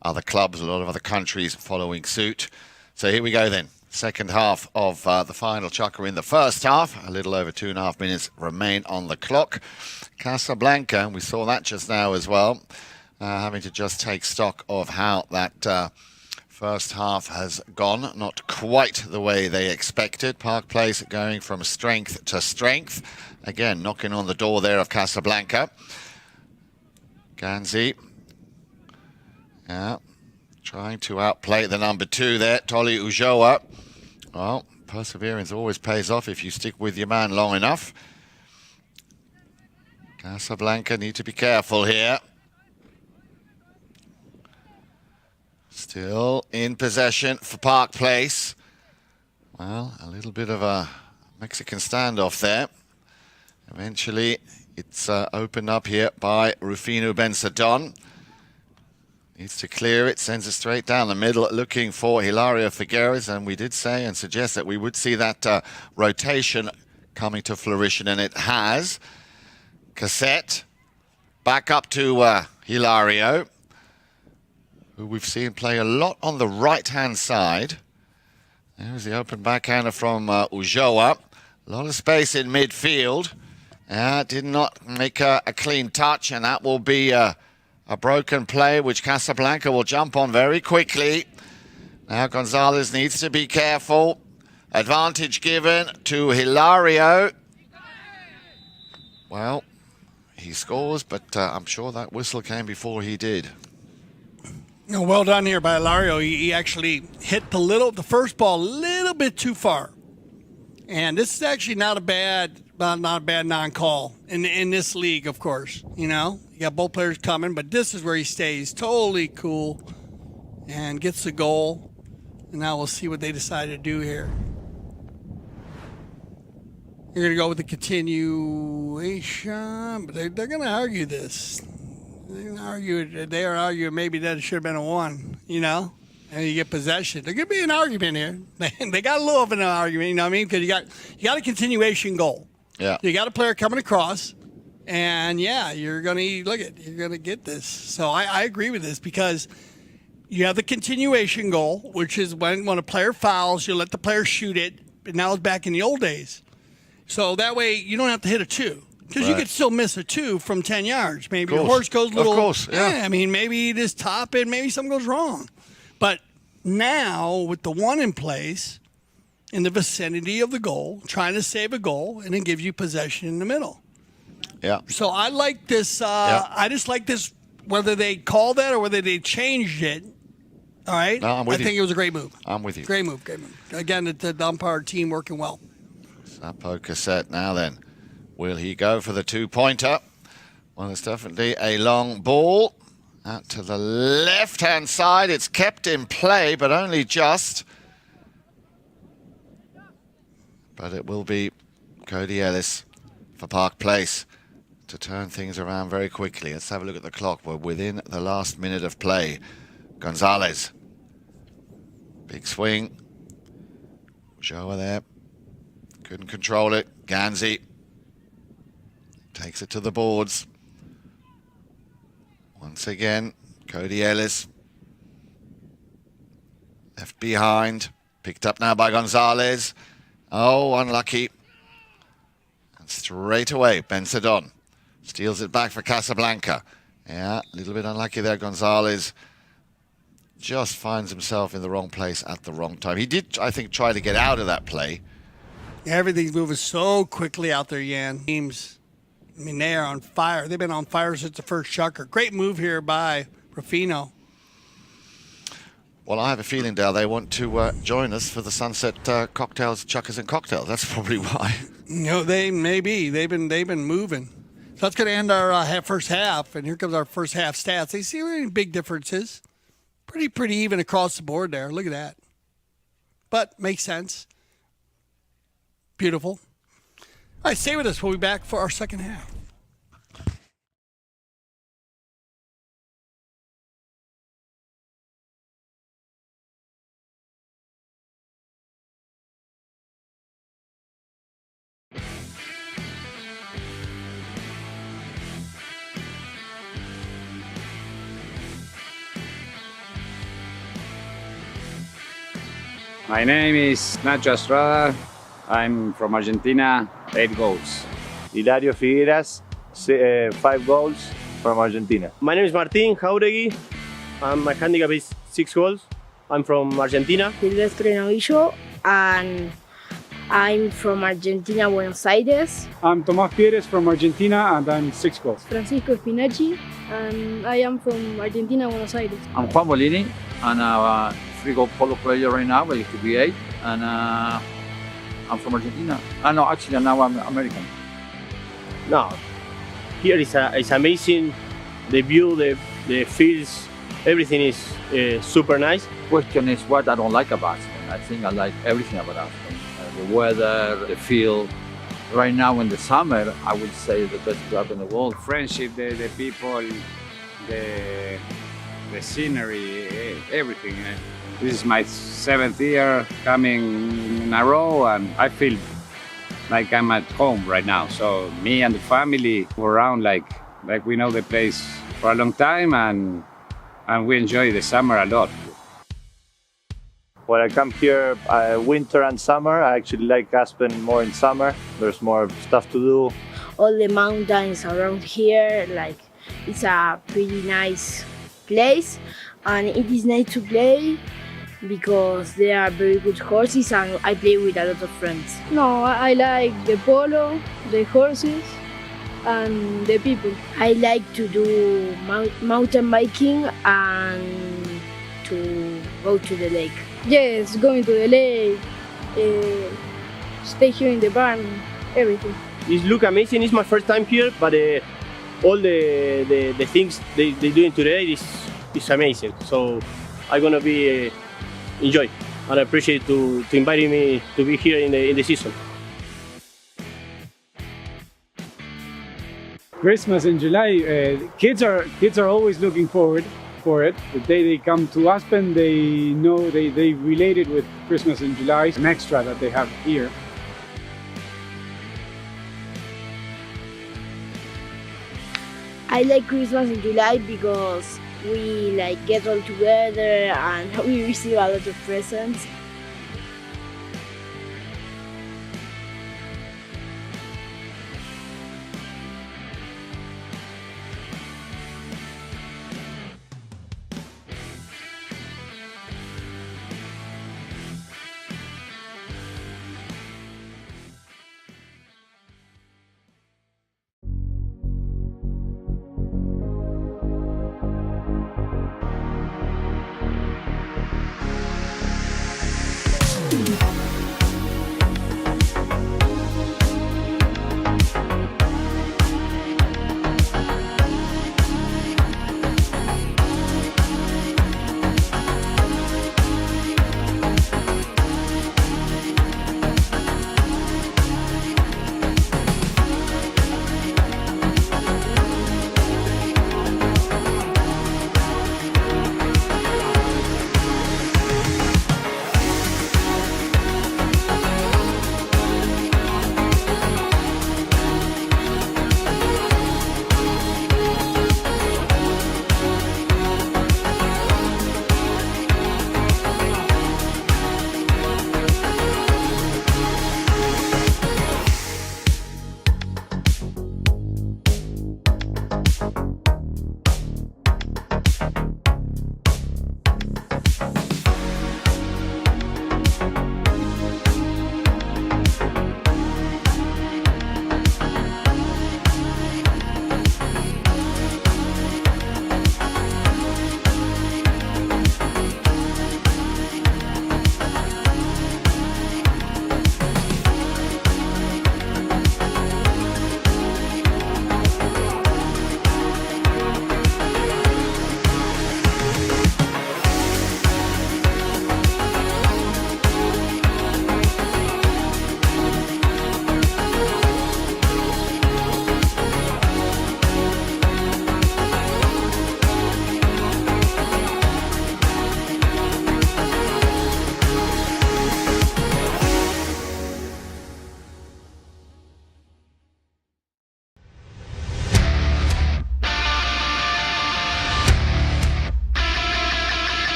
other clubs, a lot of other countries following suit. So here we go then. Second half of the final Chukker in the first half. A little over 2.5 minutes remain on the clock. Casablanca, and we saw that just now as well, having to just take stock of how that first half has gone. Not quite the way they expected. Park Place going from strength to strength. Again, knocking on the door there of Casablanca. Ganzi. Yeah. Trying to outplay the number 2 there, Toli Ujoa. Well, perseverance always pays off if you stick with your man long enough. Casablanca need to be careful here. Still in possession for Park Place. Well, a little bit of a Mexican standoff there. Eventually, it's opened up here by Rufino Bensadon. Needs to clear it, sends it straight down the middle, looking for Hilario Figueres. And we did say and suggest that we would see that rotation coming to fruition, and it has. Cassette, back up to Hilario, who we've seen play a lot on the right-hand side. There's the open backhander from Ujoa. A lot of space in midfield. Did not make a clean touch, and that will be a broken play, which Casablanca will jump on very quickly. Now Gonzalez needs to be careful. Advantage given to Hilario. Well, he scores, but I'm sure that whistle came before he did. No, well done here by Hilario. He actually hit the first ball a little bit too far, and this is actually not a bad non-call in this league. Of course, you know you got both players coming, but this is where he stays totally cool and gets the goal. And now we'll see what they decide to do here. You're going to go with the continuation, but they're going to argue this. They are arguing maybe that it should have been a 1, you know, and you get possession. There could be an argument here. They got a little of an argument, you know what I mean? Because you got a continuation goal. Yeah. You got a player coming across, and you're going to get this. So I agree with this because you have the continuation goal, which is when a player fouls, you let the player shoot it. But now it's back in the old days. So that way you don't have to hit a 2. Because you could still miss a 2 from 10 yards. Maybe your horse goes a little. Of course, yeah. I mean, maybe you just top it. Maybe something goes wrong. But now, with the 1 in place, in the vicinity of the goal, trying to save a goal, and it gives you possession in the middle. Yeah. So I like this. I just like this, whether they called that or whether they changed it. All right? No, I'm with you. I think it was a great move. I'm with you. Great move. Again, the umpire team working well. Sapo Cassette now then. Will he go for the 2-pointer? Well, it's definitely a long ball. Out to the left-hand side. It's kept in play, but only just. But it will be Cody Ellis for Park Place to turn things around very quickly. Let's have a look at the clock. We're within the last minute of play. Gonzalez. Big swing. Joa there. Couldn't control it. Ganzi takes it to the boards. Once again, Cody Ellis. Left behind. Picked up now by Gonzalez. Oh, unlucky. And straight away, Benzadon steals it back for Casablanca. Yeah, a little bit unlucky there, Gonzalez. Just finds himself in the wrong place at the wrong time. He did, I think, try to get out of that play. Everything's moving so quickly out there, Jan. Teams, I mean, they are on fire. They've been on fire since the first Chukker. Great move here by Rufino. Well, I have a feeling, Dale, they want to join us for the Sunset Cocktails, Chukkers and Cocktails. That's probably why. You know, they may be. They've been moving. So that's going to end our first half, and here comes our first half stats. They see any big differences. Pretty even across the board there. Look at that. But makes sense. Beautiful. All right, stay with us. We'll be back for our second half. My name is Nacho Estrada. I'm from Argentina, 8 goals. Hilario Figueras, 5 goals from Argentina. My name is Martín Jauregui. My handicap is 6 goals. I'm from Argentina. Silvestre Novillo, and I'm from Argentina, Buenos Aires. I'm Tomás Pérez from Argentina, and I'm 6 goals. Francisco Spinacci, and I am from Argentina, Buenos Aires. I'm Juan Bolini, and I'm a 3-goal polo player right now, but it could be 8. And I'm from Argentina. No, actually, now I'm American. No, here is amazing. The view, the fields, everything is super nice. Question is what I don't like about Aspen. I think I like everything about Aspen. The weather, the field. Right now in the summer, I would say the best club in the world. Friendship, the people, the scenery, everything. This is my 7th year coming in a row, and I feel like I'm at home right now. So me and the family we're around like we know the place for a long time, and we enjoy the summer a lot. When I come here winter and summer, I actually like Aspen more in summer. There's more stuff to do. All the mountains around here, like it's a pretty nice place, and it is nice to play because there are very good horses, and I play with a lot of friends. No, I like the polo, the horses, and the people. I like to do mountain biking and to go to the lake. Yes, going to the lake, stay here in the barn, everything. It looks amazing. It's my first time here, but all the things they're doing today is amazing. So I'm gonna be enjoy, and I appreciate to inviting me to be here in the season. Christmas in July, kids are always looking forward for it. The day they come to Aspen, they know they relate it with Christmas in July. It's an extra that they have here. I like Christmas in July because we get all together and we receive a lot of presents.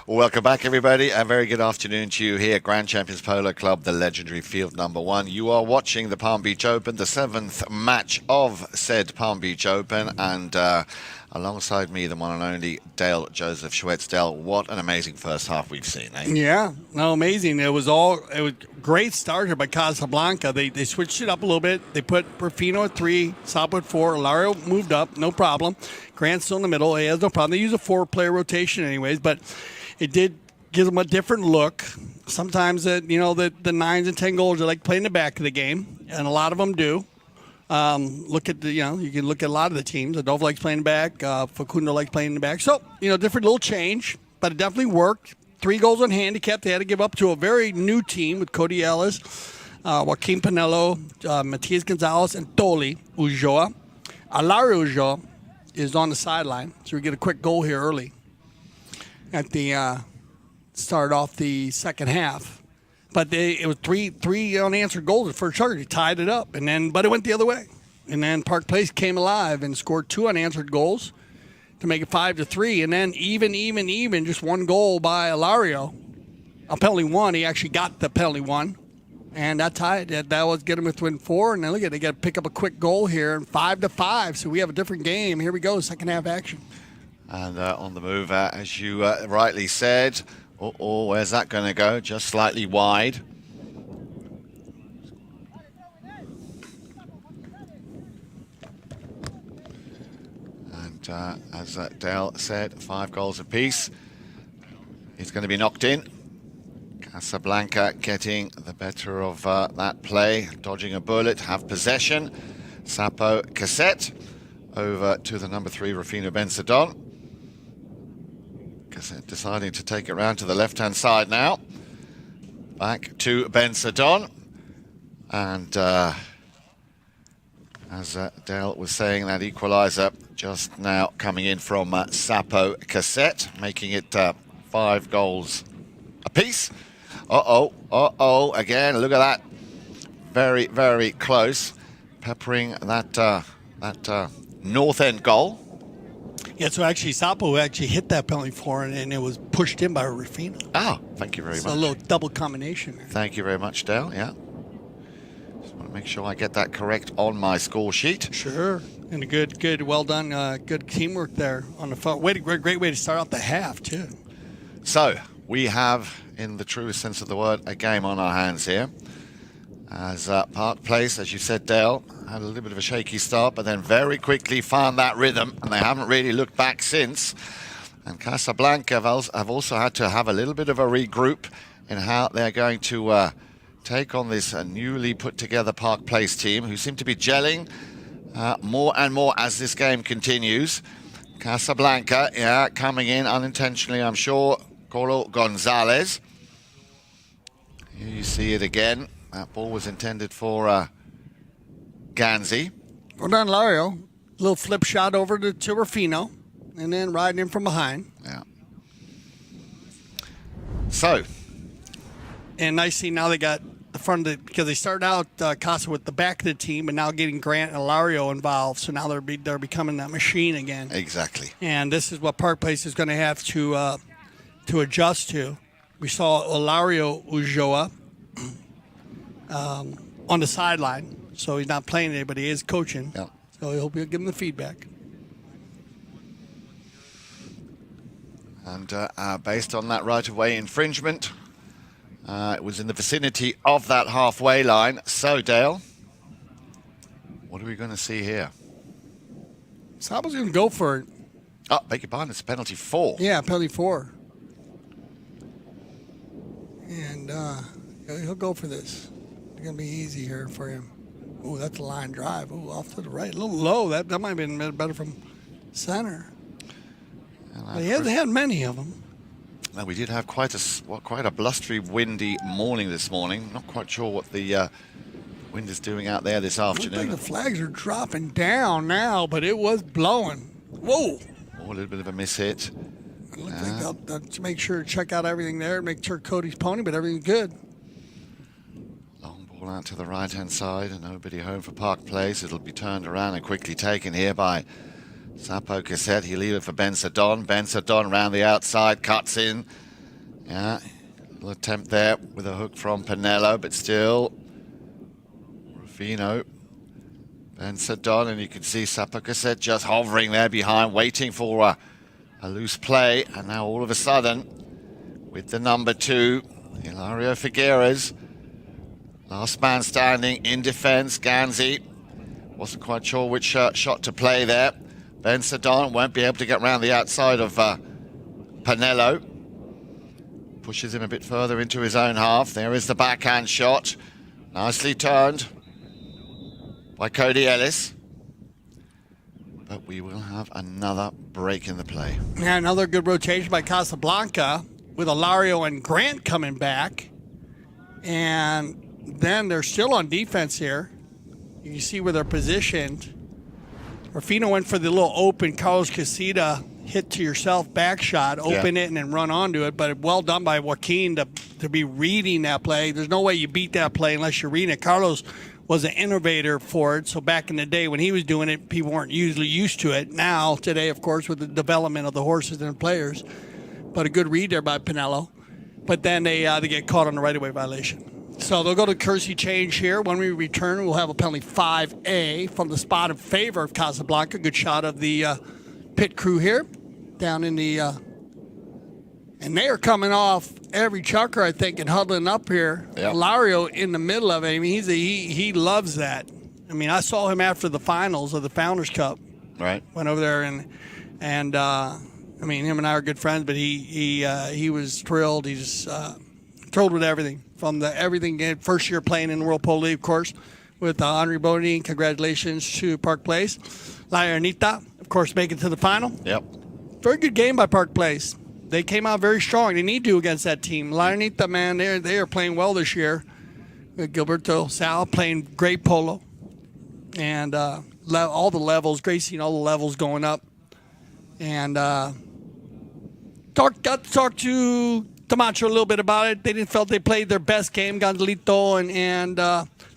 Well, welcome back, everybody. A very good afternoon to you here at Grand Champions Polo Club, the legendary field number 1. You are watching the Palm Beach Open, the 7th match of said Palm Beach Open, and alongside me, the one and only Dale Joseph Schwetz. Dale, what an amazing first half we've seen, eh? Yeah, no, amazing. It was great start here by Casablanca. They switched it up a little bit. They put Perfino at 3, Sapo at 4. Ilario moved up, no problem. Grant's still in the middle. He has no problem. They use a 4-player rotation anyways, but it did give them a different look. Sometimes the 9s and 10 goals, they like playing the back of the game, and a lot of them do. Look at you can look at a lot of the teams. Adolfo likes playing back. Facundo likes playing in the back. So, different little change, but it definitely worked. 3 goals on handicap. They had to give up to a very new team with Cody Ellis, Joaquin Pinello, Matias Gonzalez, and Toli Ulloa. Ilario Ulloa is on the sideline, so we get a quick goal here early at the start off the second half. But it was three unanswered goals at first charge. He tied it up, but it went the other way. And then Park Place came alive and scored 2 unanswered goals to make it 5-3. And then even, just 1 goal by Ilario. A penalty 1. He actually got the penalty 1. And that tied. That was getting them within 4. And then look at it. They got to pick up a quick goal here. And 5-5. So we have a different game. Here we go. Second half action. And on the move, as you rightly said, where's that going to go? Just slightly wide. And as Dale said, 5 goals apiece. It's going to be knocked in. Casablanca getting the better of that play, dodging a bullet, have possession. Sapo Cassette over to the number 3, Rufino Bensadon. Cassette deciding to take it round to the left-hand side now. Back to Bensadon. And as Dale was saying, that equaliser just now coming in from Sapo Cassette, making it 5 goals apiece. Again, look at that. Very, very close. Peppering that north end goal. Yeah, so actually Sapo actually hit that penalty for it, and it was pushed in by Rufino. Oh, thank you very much. A little double combination there. Thank you very much, Dale. Yeah. Just want to make sure I get that correct on my score sheet. Sure. And a good, well done, good teamwork there on the phone. Great way to start out the half, too. So, we have, in the truest sense of the word, a game on our hands here. As Park Place, as you said, Dale, had a little bit of a shaky start, but then very quickly found that rhythm, and they haven't really looked back since. And Casablanca have also had to have a little bit of a regroup in how they're going to take on this newly put together Park Place team, who seem to be gelling more and more as this game continues. Casablanca, coming in unintentionally, I'm sure. Colo Gonzalez. Here you see it again. That ball was intended for Ganzi. Well done, Ilario. Little flip shot over to Rufino, and then riding in from behind. Yeah. So. And nice see now they got the front of the, because they started out Casa with the back of the team, but now getting Grant and Ilario involved. So now they're becoming that machine again. Exactly. And this is what Park Place is going to have to adjust to. We saw Ilario Ulloa on the sideline, so he's not playing today, but he is coaching. Yeah. So I hope he'll give him the feedback. And based on that right-of-way infringement, it was in the vicinity of that halfway line. So, Dale, what are we going to see here? Sabo's going to go for it. Oh, beg your pardon, it's penalty 4. Yeah, penalty 4. And he'll go for this. It's going to be easy here for him. Oh, that's a line drive. Oh, off to the right. A little low. That might have been better from center. He hasn't had many of them. Now, we did have quite a blustery, windy morning this morning. Not quite sure what the wind is doing out there this afternoon. I think the flags are dropping down now, but it was blowing. Whoa. Oh, a little bit of a miss hit. It looks like they'll make sure to check out everything there, make sure Cody's pony, but everything's good. Long ball out to the right-hand side, and nobody home for Park Place. It'll be turned around and quickly taken here by Sapo Cassette. He'll leave it for Bensadon. Bensadon round the outside, cuts in. Yeah, little attempt there with a hook from Pinello, but still, Rufino, Ben Sadon, and you can see Sapakaset just hovering there behind, waiting for a loose play, and now all of a sudden, with the number 2, Hilario Figueres, last man standing in defense. Ganzi wasn't quite sure which shot to play there. Ben Sadon won't be able to get around the outside of Pinello. Pushes him a bit further into his own half. There is the backhand shot. Nicely turned by Cody Ellis. But we will have another break in the play. Yeah, another good rotation by Casablanca with Hilario and Grant coming back. And then they're still on defense here. You can see where they're positioned. Rufino went for the little open Carlos Casita hit to yourself back shot, open it and then run onto it. But well done by Joaquin to be reading that play. There's no way you beat that play unless you're reading it. Carlos was an innovator for it. So back in the day when he was doing it, people weren't usually used to it. Now, today, of course, with the development of the horses and players. But a good read there by Pinello. But then they get caught on the right-of-way violation. So they'll go to courtesy change here. When we return, we'll have a penalty 5A from the spot in favor of Casablanca. Good shot of the pit crew here down in the... and they are coming off every chukker, I think, and huddling up here. Yep. Hilario in the middle of it. I mean, he loves that. I mean, I saw him after the finals of the Founders Cup. Right. Went over there and I mean, him and I are good friends, but he was thrilled. He's thrilled with everything. From everything, first year playing in the World Polo League, of course, with Henri Bodine. Congratulations to Park Place. La Ernita, of course, making it to the final. Yep. Very good game by Park Place. They came out very strong. They need to against that team. La Ernita, man, they are playing well this year. With Gilberto Sal playing great polo. And all the levels, Gracie and all the levels going up. And got to talk to Camacho a little bit about it. They didn't felt they played their best game, Gonzalito and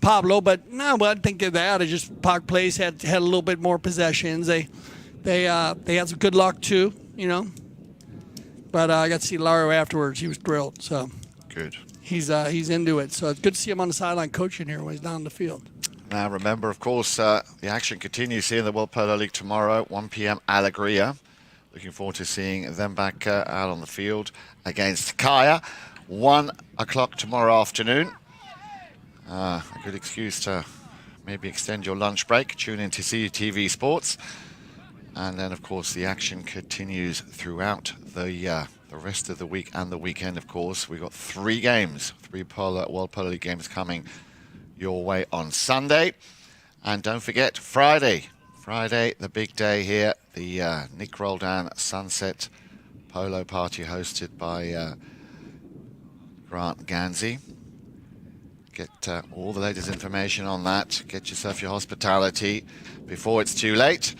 Pablo, but no, I think of that. It just Park Place had a little bit more possessions. They had some good luck too, you know. But I got to see Lario afterwards. He was thrilled. So good. He's into it. So it's good to see him on the sideline coaching here when he's down the field. Now remember, of course, the action continues here in the World Polo League tomorrow, 1 p.m. Alegria. Looking forward to seeing them back out on the field against Kaya. 1 o'clock tomorrow afternoon. A good excuse to maybe extend your lunch break. Tune in to ChukkerTV Sports. And then, of course, the action continues throughout the rest of the week and the weekend, of course. We've got 3 games, 3 World Polo League games coming your way on Sunday. And don't forget, Friday, the big day here, the Nick Roldan Sunset Polo Party hosted by Grant Ganzi. Get all the latest information on that. Get yourself your hospitality before it's too late.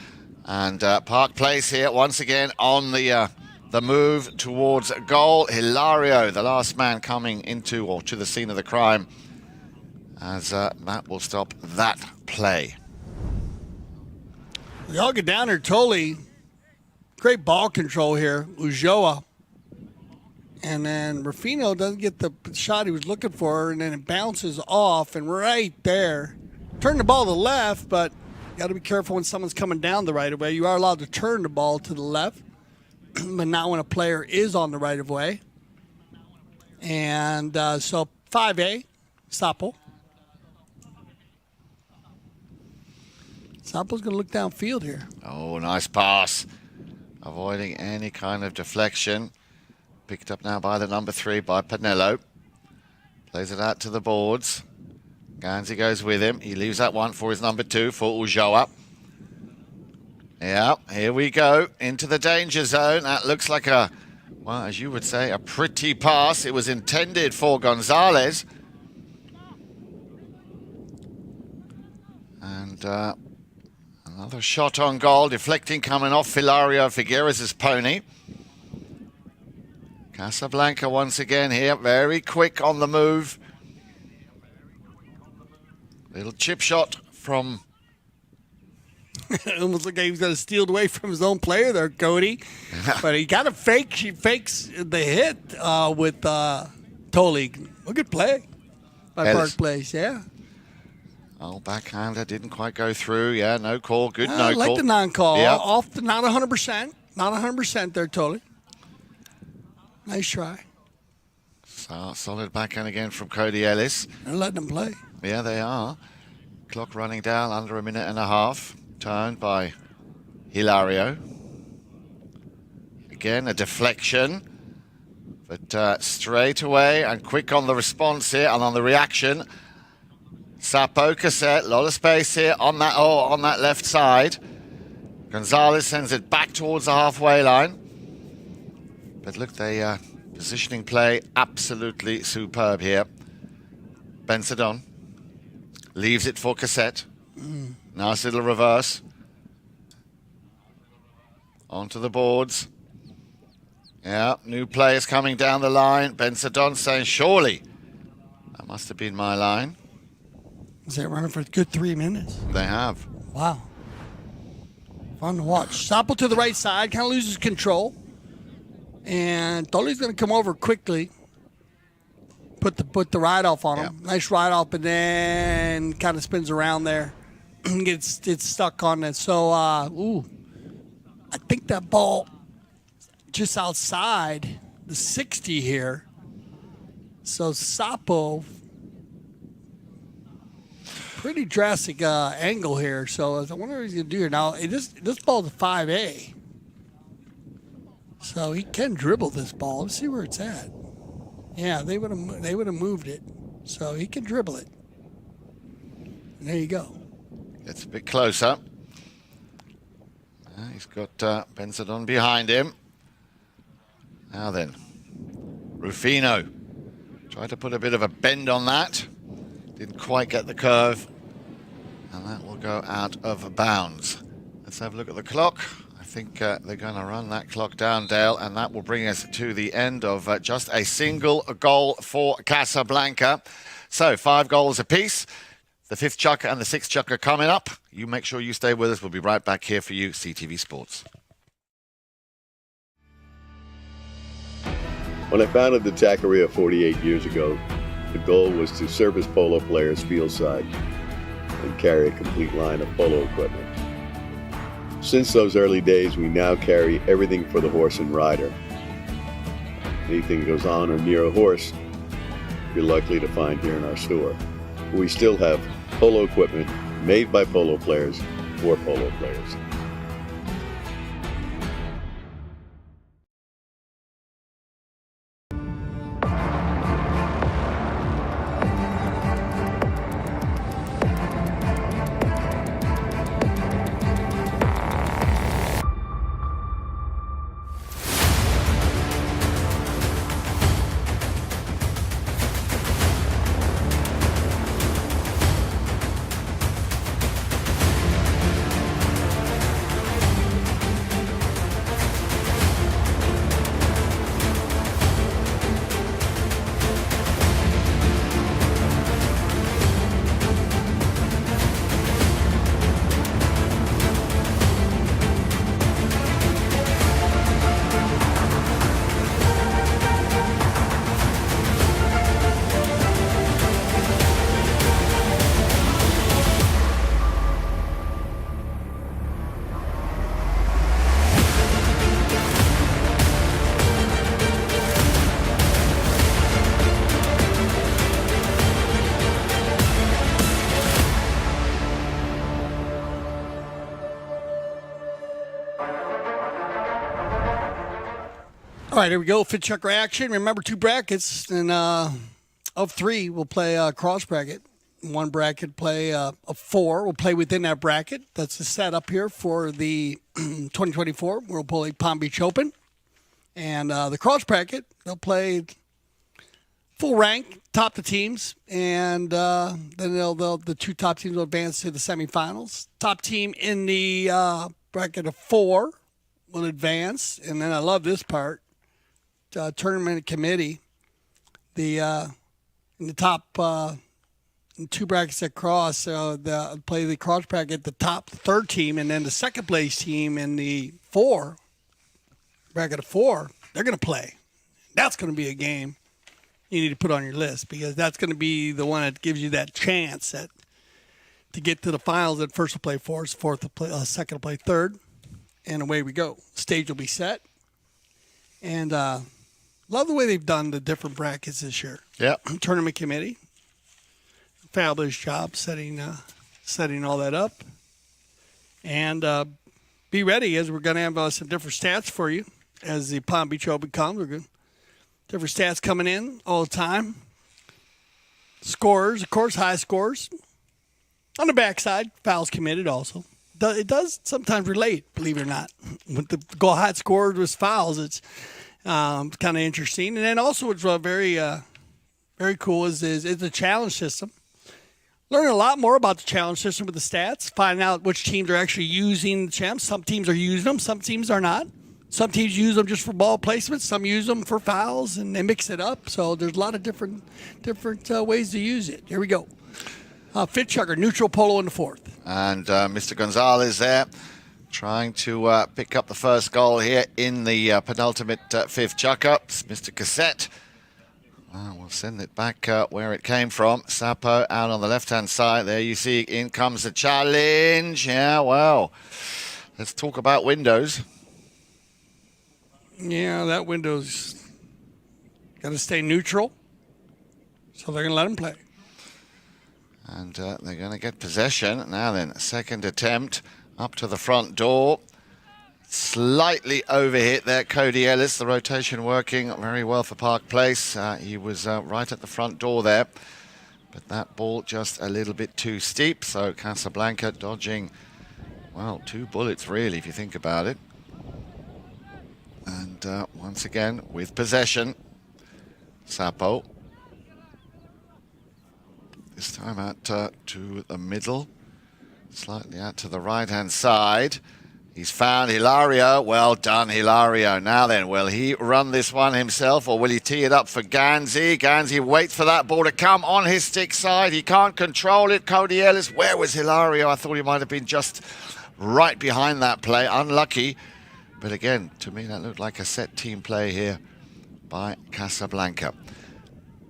And Park Place here once again on the move towards goal. Hilario, the last man coming into or to the scene of the crime, as that will stop that play. We all get down there, Toli. Great ball control here. Ulloa. And then Rufino doesn't get the shot he was looking for, and then it bounces off, and right there. Turn the ball to the left, but you got to be careful when someone's coming down the right of way. You are allowed to turn the ball to the left, but not when a player is on the right of way. And so 5A, Sapo. Sapo's going to look downfield here. Oh, nice pass. Avoiding any kind of deflection. Picked up now by the number 3, by Pinello. Plays it out to the boards. Ganzi goes with him. He leaves that one for his number 2, for Ulloa. Yeah, here we go. Into the danger zone. That looks like a, well, as you would say, a pretty pass. It was intended for Gonzalez. And another shot on goal. Deflecting coming off Hilario Figueres' pony. Casablanca once again here, very quick on the move. Little chip shot from It almost looked like he was going to steal it away from his own player there, Cody. But he got a fake. She fakes the hit with Tolley. A good play by Ellis. Park Place, yeah. Oh, backhander didn't quite go through. Yeah, no call. Good I no like call. the non-call. Yeah. Off the, not 100%. Not 100% there, Tolley. Nice try. So, solid backhand again from Cody Ellis. They're letting him play. Yeah, they are. Clock running down under a minute and a half. Turned by Hilario. Again, a deflection. But straight away and quick on the response here and on the reaction. Sapo, Cassette, a lot of space here on that left side. Gonzalez sends it back towards the halfway line. But look, they positioning play absolutely superb here. Bensadon leaves it for Cassette. Nice little reverse. Onto the boards. Yeah, new players coming down the line. Bensadon saying, surely that must have been my line. They're running for a good 3 minutes. They have. Wow. Fun to watch. Sapo to the right side, kind of loses control. And Tolley's going to come over quickly. Put the ride off on him. Yeah. Nice ride off, and then kind of spins around there. Gets stuck on it. So, I think that ball just outside the 60 here. So Sapo, pretty drastic angle here. So I wonder what he's going to do here. Now, this ball's a 5A. So he can dribble this ball. Let's see where it's at. Yeah, they would have moved it. So he can dribble it. And there you go. Gets a bit closer. He's got Bensadon behind him. Now then, Rufino tried to put a bit of a bend on that. Didn't quite get the curve. And that will go out of bounds. Let's have a look at the clock. I think they're going to run that clock down, Dale, and that will bring us to the end of just a single goal for Casablanca. So 5 goals apiece. The 5th Chukker and the 6th Chukker coming up. You make sure you stay with us. We'll be right back here for you, CTV Sports. When I founded the Taqueria 48 years ago, the goal was to service Polo players fieldside and carry a complete line of Polo equipment. Since those early days, we now carry everything for the horse and rider. Anything goes on or near a horse, you're likely to find here in our store. We still have Polo equipment made by Polo players for Polo players. All right, here we go. 5th Chukker action. Remember, 2 brackets, and of 3, we'll play a cross bracket. 1 bracket play of 4. We'll play within that bracket. That's the setup here for the 2024 World Polo Palm Beach Open. And the cross bracket, they'll play full rank, top the teams, and then the 2 top teams will advance to the semifinals. Top team in the bracket of 4 will advance, and then I love this part. Tournament committee, in the top 2 brackets that cross. Play the cross bracket, the top 3rd team, and then the second place team in the bracket of 4. They're going to play. That's going to be a game you need to put on your list, because that's going to be the one that gives you that chance to get to the finals. That first will play 4th, second will play 3rd, and away we go. Stage will be set, and love the way they've done the different brackets this year. Yeah. Tournament committee, fabulous job setting all that up, and be ready, as we're going to have some different stats for you as the Palm Beach Open comes. We're going different stats coming in all the time. Scores, of course, high scores. On the backside, fouls committed also. It does sometimes relate, believe it or not. With the goal high scores with fouls, it's kind of interesting. And then also what's very cool is the challenge system. Learning a lot more about the challenge system with the stats, finding out which teams are actually using the champs. Some teams are using them, some teams are not. Some teams use them just for ball placement. Some use them for fouls, and they mix it up. So there's a lot of different ways to use it. Here we go. Fifth Chukker, neutral Polo in the 4th. And Mr. Gonzalez there trying to pick up the first goal here in the penultimate 5th Chukker. Mr. Cassette. We'll send it back where it came from. Sapo out on the left-hand side. There you see, in comes the challenge. Yeah, well, let's talk about windows. Yeah, that window's got to stay neutral, so they're going to let him play. And they're going to get possession. Now then, second attempt up to the front door. Slightly overhit there, Cody Ellis. The rotation working very well for Park Place. He was right at the front door there. But that ball just a little bit too steep. So Casablanca dodging, well, 2 bullets really, if you think about it. And once again, with possession, Sapo. This time out to the middle, slightly out to the right-hand side. He's found Hilario. Well done, Hilario. Now then, will he run this one himself, or will he tee it up for Ganzi? Ganzi waits for that ball to come on his stick side. He can't control it. Cody Ellis, where was Hilario? I thought he might have been just right behind that play. Unlucky. But again, to me, that looked like a set team play here by Casablanca.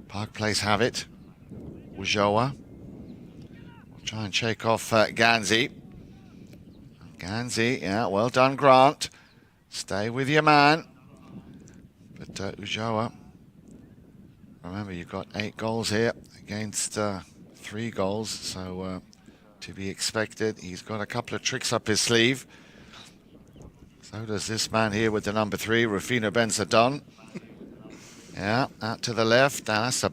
Park Place have it. Ujoa will try and shake off Ganzi. Ganzi, yeah, well done, Grant. Stay with your man. But Ujoa, remember, you've got 8 goals here against 3 goals, so to be expected. He's got a couple of tricks up his sleeve. So does this man here with the number 3, Rufino Benzadon. Yeah, out to the left. That's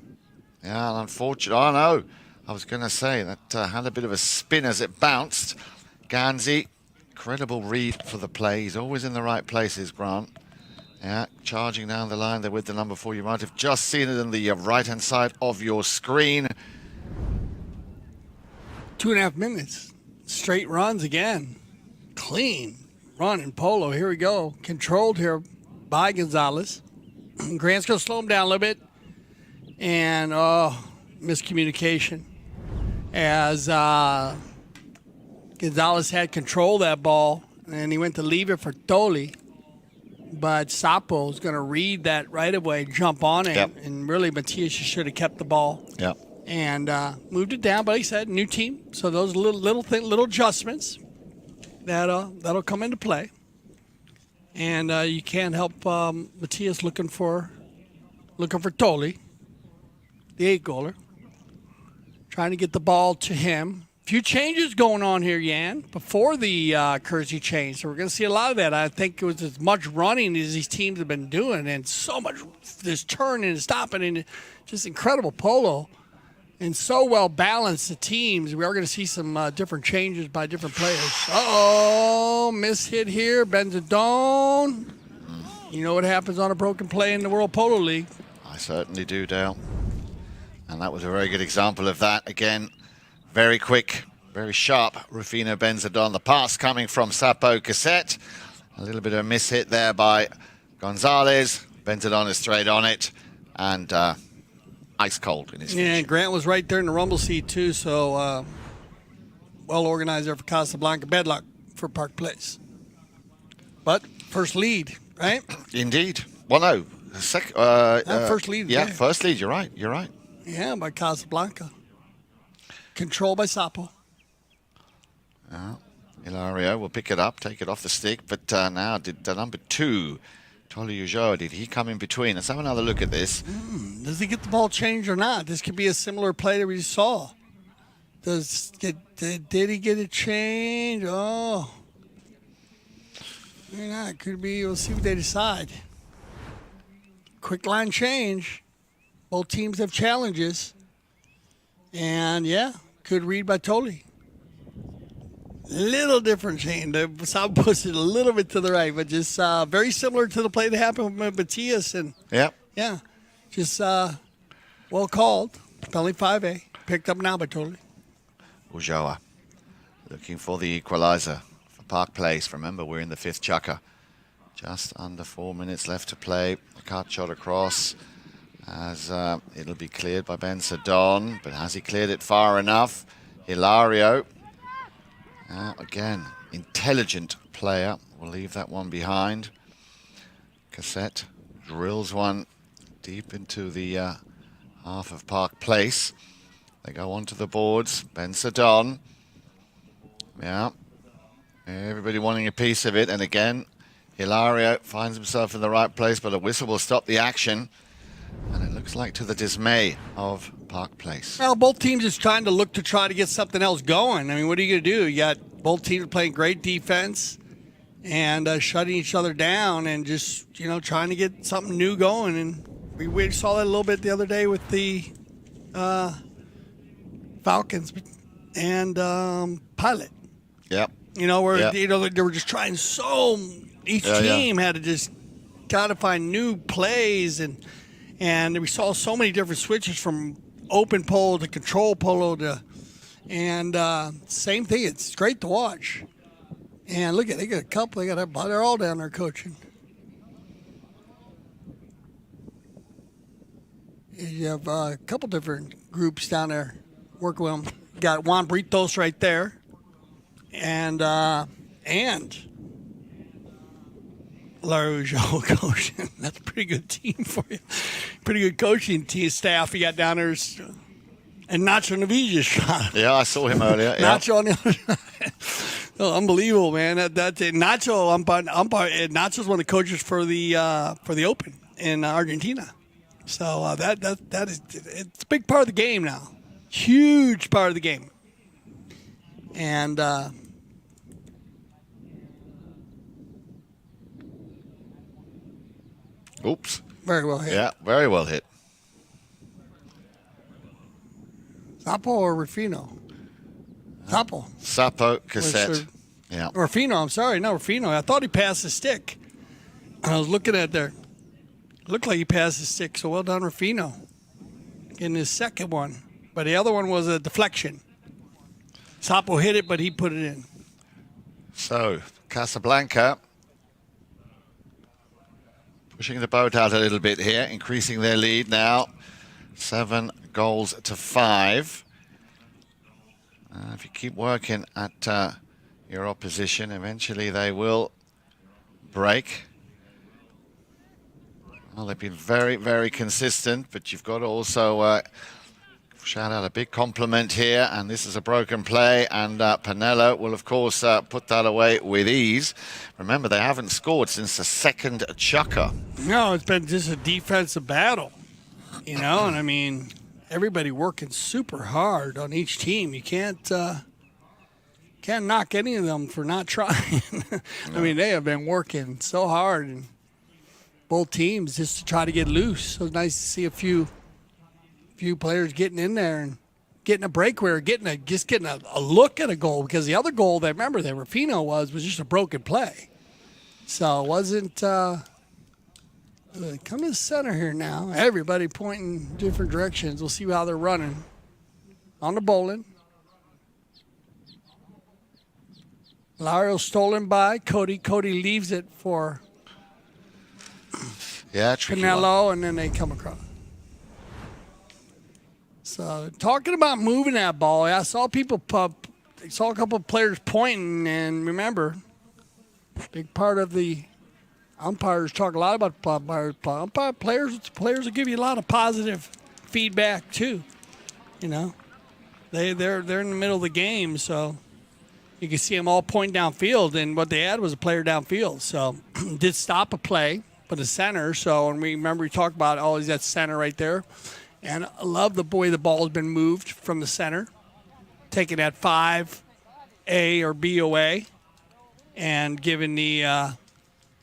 unfortunate. Oh, no. I was going to say that had a bit of a spin as it bounced. Ganzi, incredible read for the play. He's always in the right places, Grant. Yeah, charging down the line there with the number 4. You might have just seen it on the right-hand side of your screen. 2.5 minutes. Straight runs again. Clean run in Polo. Here we go. Controlled here by Gonzalez. Grant's going to slow him down a little bit. And, miscommunication. As Gonzalez had control of that ball, and he went to leave it for Toli. But Sapo is going to read that right away, jump on it. Yep. And really, Matias should have kept the ball. Yep. And moved it down. But like I said, new team. So those little adjustments that'll come into play. And you can't help Matias looking for Toli, the 8-goaler. Trying to get the ball to him. Few changes going on here, Yan, before the Kersey change. So we're going to see a lot of that. I think it was as much running as these teams have been doing, and so much this turning and stopping, and just incredible Polo. And so well balanced the teams. We are going to see some different changes by different players. Uh-oh, miss hit here. Benzadone. You know what happens on a broken play in the World Polo League. I certainly do, Dale. And that was a very good example of that. Again, very quick, very sharp Rufino Benzadon. The pass coming from Sapo Cassette. A little bit of a miss hit there by Gonzalez. Benzadon is straight on it. And ice cold in his Yeah, finishing. and Grant was right there in the rumble seat too, so well organized there for Casablanca. Bad luck for Park Place. But first lead, right? Indeed. Well, no. First lead. Yeah, first lead. You're right. You're right. Yeah, by Casablanca. Controlled by Sapo. Hilario will pick it up, take it off the stick, but now did the number 2, Tolu, did he come in between? Let's have another look at this. Does he get the ball changed or not? This could be a similar play that we saw. Did he get it changed? Oh. Maybe not. Could be. We'll see what they decide. Quick line change. Both teams have challenges. And, yeah, good read by Toli. Little different change. The South puts it a little bit to the right, but just very similar to the play that happened with Matias. And, yeah, just well called. Penalty 5A. Picked up now by Toli. Ulloa looking for the equalizer for Park Place. Remember, we're in the 5th Chukker. Just under 4 minutes left to play. A cut shot across as it'll be cleared by Ben Sedon. But has he cleared it far enough? Hilario. Again, intelligent player. We'll leave that one behind. Cassette drills one deep into the half of Park Place. They go onto the boards. Ben Sedon. Yeah. Everybody wanting a piece of it. And again, Hilario finds himself in the right place, but a whistle will stop the action. And it looks like to the dismay of Park Place. Well, both teams is trying to try to get something else going. I mean, what are you going to do? You got both teams playing great defense and shutting each other down and just, trying to get something new going. And we saw that a little bit the other day with the Falcons and Pilot. Yep. Where they were just trying each team had to just got to find new plays and we saw so many different switches from open polo to control polo and same thing. It's great to watch. And look they got a couple. They're all down there coaching. You have a couple different groups down there working with them. You got Juan Britos right there, and Larry Joe coaching. That's a pretty good team for you. Pretty good coaching team staff you got down there. And Nacho Navija shot. Yeah, I saw him earlier. Nacho on the other side. Oh, unbelievable, man. That's it. Nacho. Nacho's one of the coaches for the Open in Argentina. So that is it's a big part of the game now. Huge part of the game. And oops. Very well hit. Yeah, very well hit. Sapo or Rufino? Sapo. Sapo, Cassette. Yeah. Rufino, I'm sorry. No, Rufino. I thought he passed the stick. I was looking at there. Looked like he passed the stick, so well done, Rufino. In his second one. But the other one was a deflection. Sapo hit it, but he put it in. So, Casablanca pushing the boat out a little bit here, increasing their lead now. 7 goals to 5. If you keep working at your opposition, eventually they will break. Well, they've been very, very consistent, but you've got to also shout out a big compliment here. And this is a broken play, and Pinello will, of course, put that away with ease. Remember, they haven't scored since the second Chukker. No, it's been just a defensive battle, and I mean, everybody working super hard on each team. You can't knock any of them for not trying. I mean, they have been working so hard, and both teams just to try to get loose. So it's nice to see a few players getting in there and getting a breakaway, getting a look at a goal, because the other goal that Rufino was just a broken play. So it wasn't come to the center here now. Everybody pointing different directions. We'll see how they're running. On the bowling. Lario stolen by Cody. Cody leaves it for Canelo, and then they come across. So talking about moving that ball, I saw people saw a couple of players pointing, and remember, big part of the umpires talk a lot about players. Players will give you a lot of positive feedback too. You know, they're in the middle of the game, so you can see them all pointing downfield, and what they had was a player downfield. So did stop a play, but a center. So and we talked about he's at center right there. And I love the way the ball has been moved from the center, taking that 5A or B away, and giving the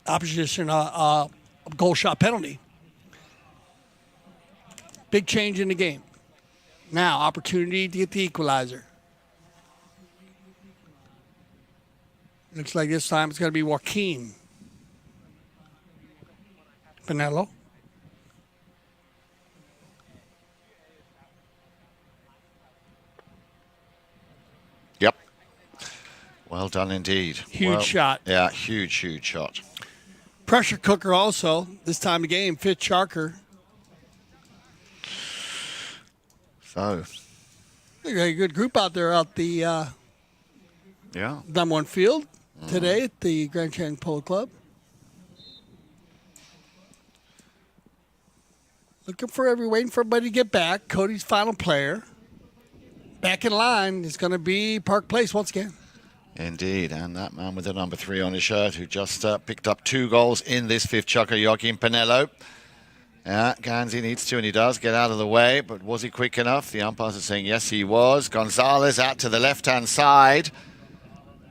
opposition a goal shot penalty. Big change in the game. Now, opportunity to get the equalizer. Looks like this time it's going to be Joaquin Pinello. Yep. Well done indeed. Huge shot. Yeah, huge shot. Pressure cooker also, this time of the game, fit Chukker. So. A good group out there at the number one field today at the Grand Canyon Polo Club. Waiting for everybody to get back. Cody's final player. Back in line is going to be Park Place once again. Indeed, and that man with the number 3 on his shirt who just picked up 2 goals in this fifth chukker, Joaquin Pinello. Yeah, Gansey needs to, and he does get out of the way, but was he quick enough? The umpires are saying yes, he was. Gonzalez out to the left-hand side.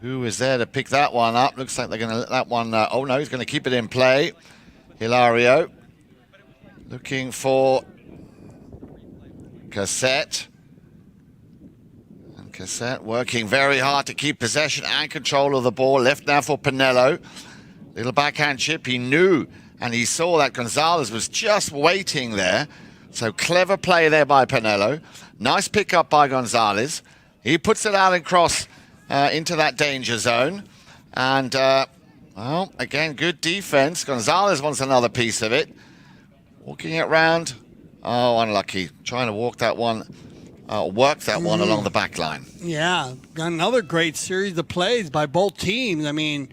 Who is there to pick that one up? Looks like they're going to let that one... oh, no, he's going to keep it in play. Hilario looking for Cassette. Cassette working very hard to keep possession and control of the ball. Left now for Pinello. Little backhand chip. He knew and he saw that Gonzalez was just waiting there. So clever play there by Pinello. Nice pick up by Gonzalez. He puts it out and cross into that danger zone. And, well, again, good defense. Gonzalez wants another piece of it. Walking it round. Oh, unlucky. Trying to walk that one. Work that one along the back line. Yeah, got another great series of plays by both teams. I mean,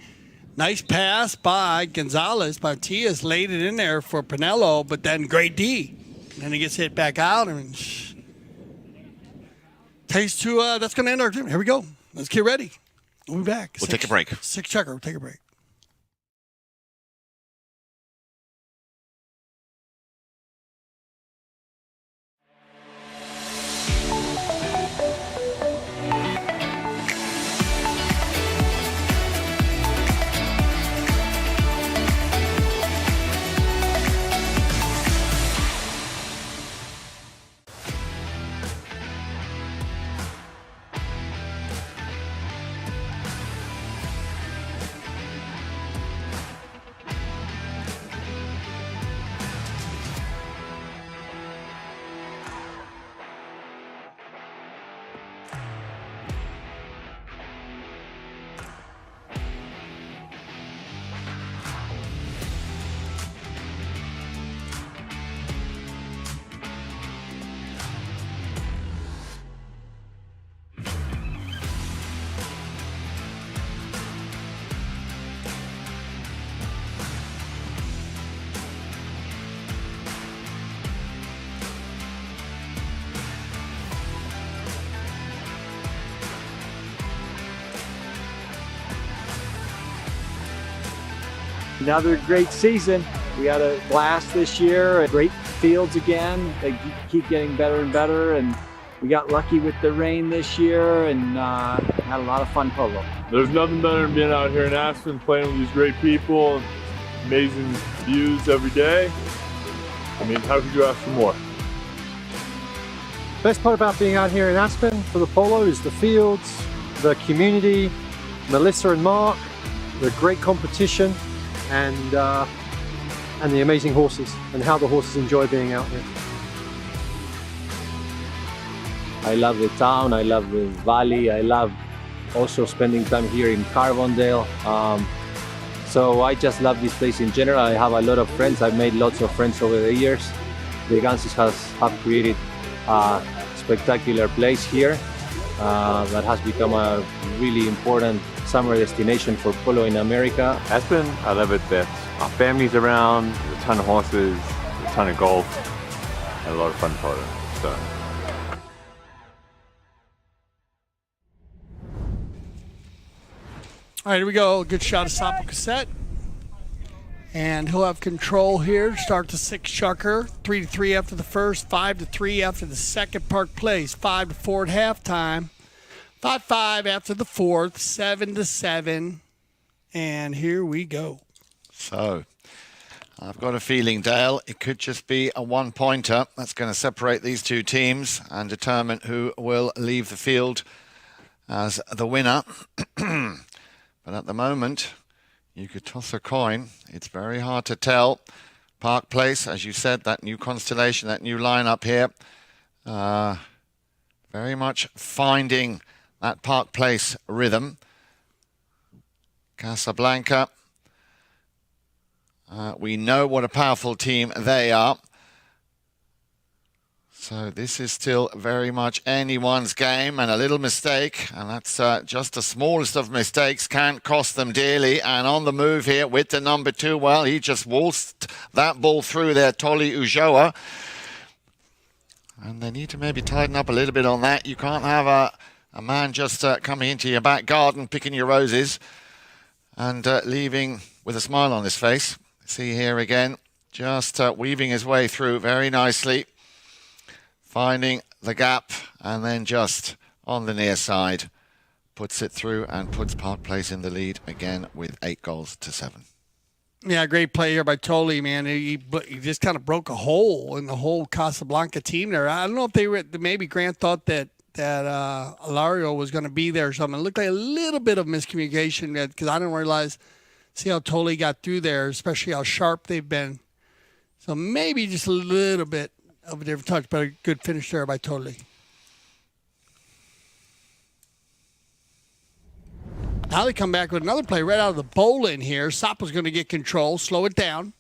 nice pass by Gonzalez. Matias laid it in there for Pinello, but then great D. And then he gets hit back out. And takes to, that's going to end our game. Here we go. Let's get ready. We'll be back. We'll take a break. 6 chukker. We'll take a break. Another great season. We had a blast this year. Great fields again. They keep getting better and better. And we got lucky with the rain this year and had a lot of fun polo. There's nothing better than being out here in Aspen playing with these great people. Amazing views every day. I mean, how could you ask for more? Best part about being out here in Aspen for the polo is the fields, the community, Melissa and Mark, the great competition, and the amazing horses and how the horses enjoy being out here. I love the town, I love the valley, I love also spending time here in Carbondale. So I just love this place in general. I have a lot of friends. I've made lots of friends over the years. The Ganses have created spectacular place here that has become a really important summer destination for polo in America. Aspen, I love it that our family's around, there's a ton of horses, a ton of golf, and a lot of fun polo. So. All right, here we go. Good shot of Sapo Cassette. And he'll have control here. Start to 6 Chukker. 3-3 after the first. 5-3 after the second. Park Place. 5-4 at halftime. 5-5 after the fourth. 7-7. And here we go. So, I've got a feeling, Dale, it could just be a one-pointer. That's going to separate these two teams and determine who will leave the field as the winner. But at the moment, you could toss a coin. It's very hard to tell. Park Place, as you said, that new constellation, that new lineup here, very much finding that Park Place rhythm. Casablanca, we know what a powerful team they are. So this is still very much anyone's game, and a little mistake, and that's just the smallest of mistakes, can cost them dearly. And on the move here with the number 2, well, he just waltzed that ball through there, Toli Ujoa. And they need to maybe tighten up a little bit on that. You can't have a man just coming into your back garden, picking your roses, and leaving with a smile on his face. See here again, just weaving his way through very nicely. Finding the gap, and then just on the near side, puts it through and puts Park Place in the lead again with 8-7. Yeah, great play here by Toli, man. He just kind of broke a hole in the whole Casablanca team there. I don't know if they were, maybe Grant thought that Alario was going to be there or something. It looked like a little bit of miscommunication because I didn't realize, see how Toli got through there, especially how sharp they've been. So maybe just a little bit of a different touch, but a good finish there by Toli. Now they come back with another play right out of the bowl in here. Sapo's going to get control, slow it down.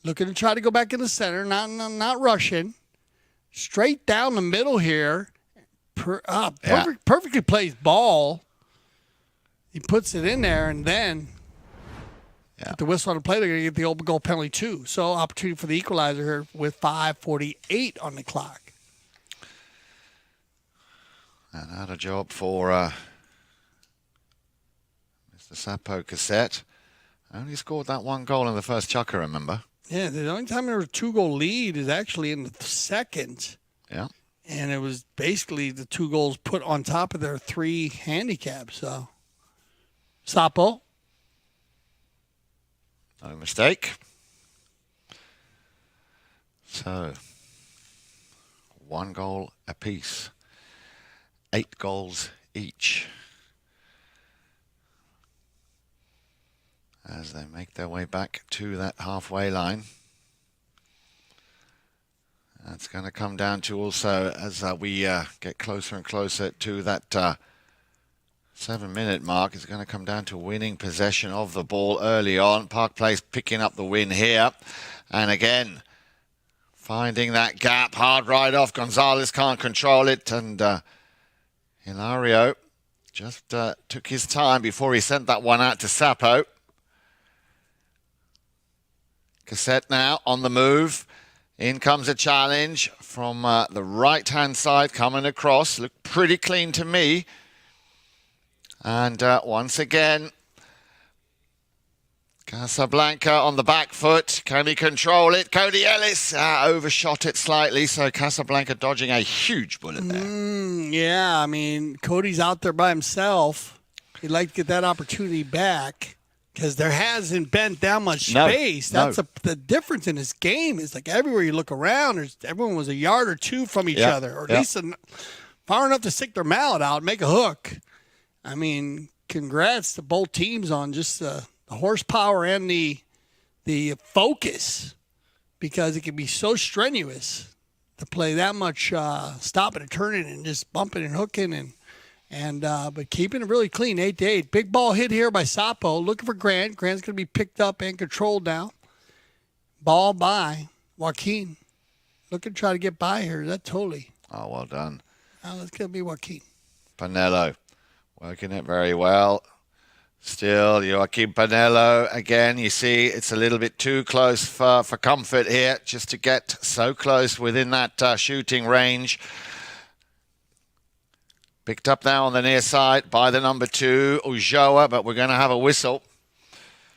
Looking to try to go back in the center, not rushing. Straight down the middle here. Perfectly placed ball. He puts it in there, and then with the whistle on the play, they're going to get the open goal penalty too. So opportunity for the equalizer here with 5:48 on the clock. Another job for Mr. Sapo Cassette. Only scored that 1 goal in the first Chukker, remember? Yeah, the only time there was a 2-goal lead is actually in the second. Yeah. And it was basically the 2 goals put on top of their 3 handicaps. So, Sapo. No mistake. So, 1 goal apiece. 8 goals each. As they make their way back to that halfway line. That's going to come down to also, as we get closer and closer to that 7-minute mark, it's going to come down to winning possession of the ball early on. Park Place picking up the win here. And again, finding that gap. Hard right off. Gonzalez can't control it. And Hilario just took his time before he sent that one out to Sapo. Cassette now on the move. In comes a challenge from the right-hand side coming across. Looked pretty clean to me. And once again, Casablanca on the back foot. Can he control it? Cody Ellis overshot it slightly, so Casablanca dodging a huge bullet there. Yeah, I mean, Cody's out there by himself. He'd like to get that opportunity back because there hasn't been that much space. That's the difference in his game. Is like everywhere you look around, everyone was a yard or 2 from each other, or at least far enough to stick their mallet out and make a hook. I mean, congrats to both teams on just the horsepower and the focus, because it can be so strenuous to play that much stopping and turning and just bumping and hooking and but keeping it really clean. 8-8. Big ball hit here by Sapo. Looking for Grant. Grant's going to be picked up and controlled now. Ball by Joaquin. Looking to try to get by here. Is that Toli? Oh, well done. Now let's get me Joaquin. Pinello working it very well. Still, Joaquin Pinello, again, you see it's a little bit too close for comfort here, just to get so close within that shooting range. Picked up now on the near side by the number 2, Ulloa, but we're going to have a whistle.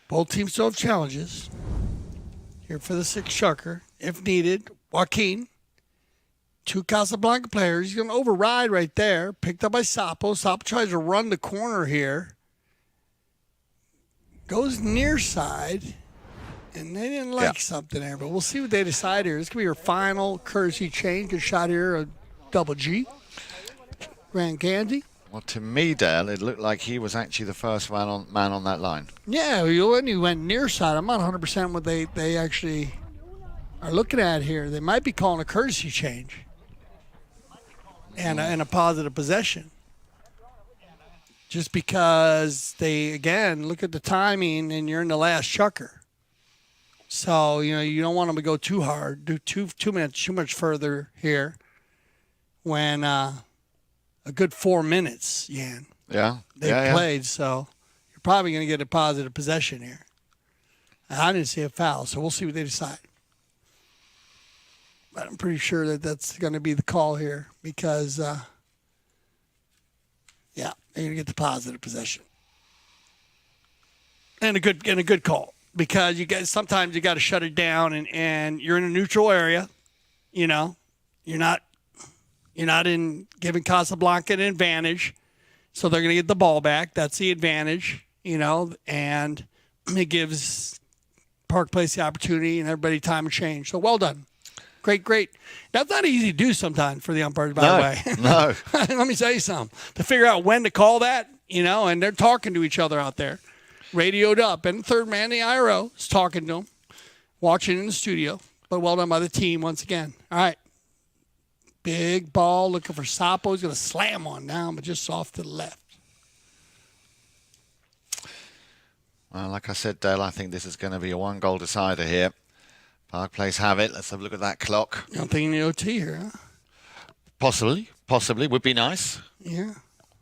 Both teams still have challenges. Here for the 6 Chukker, if needed. Joaquin, 2 Casablanca players. He's going to override right there. Picked up by Sapo. Sapo tries to run the corner here. Goes near side, and they didn't like something there, but we'll see what they decide here. This could be your final courtesy change. Good shot here, a double G. Grand Candy. Well, to me, Dale, it looked like he was actually the first man on that line. Yeah, when he went near side, I'm not 100% what they actually are looking at here. They might be calling a courtesy change and a positive possession. Just because they, again, look at the timing and you're in the last Chukker. So, you don't want them to go too hard, do too much further here when a good 4 minutes, Jan. Yeah. They played, so you're probably going to get a positive possession here. I didn't see a foul, so we'll see what they decide. But I'm pretty sure that's going to be the call here because, they're going to get the positive possession. And a good call because sometimes you got to shut it down and you're in a neutral area, You're not in giving Casablanca an advantage. So they're going to get the ball back. That's the advantage, and it gives Park Place the opportunity and everybody time to change. So well done. Great. That's not easy to do sometimes for the umpires, by the way. No. Let me tell you something. To figure out when to call that, and they're talking to each other out there, radioed up. And the third man, the IRO, is talking to them, watching in the studio. But well done by the team once again. All right. Big ball looking for Sapo. He's going to slam one down, but just off to the left. Well, like I said, Dale, I think this is going to be a 1-goal decider here. Park Place have it. Let's have a look at that clock. You don't think any OT here, huh? Possibly. Would be nice. Yeah.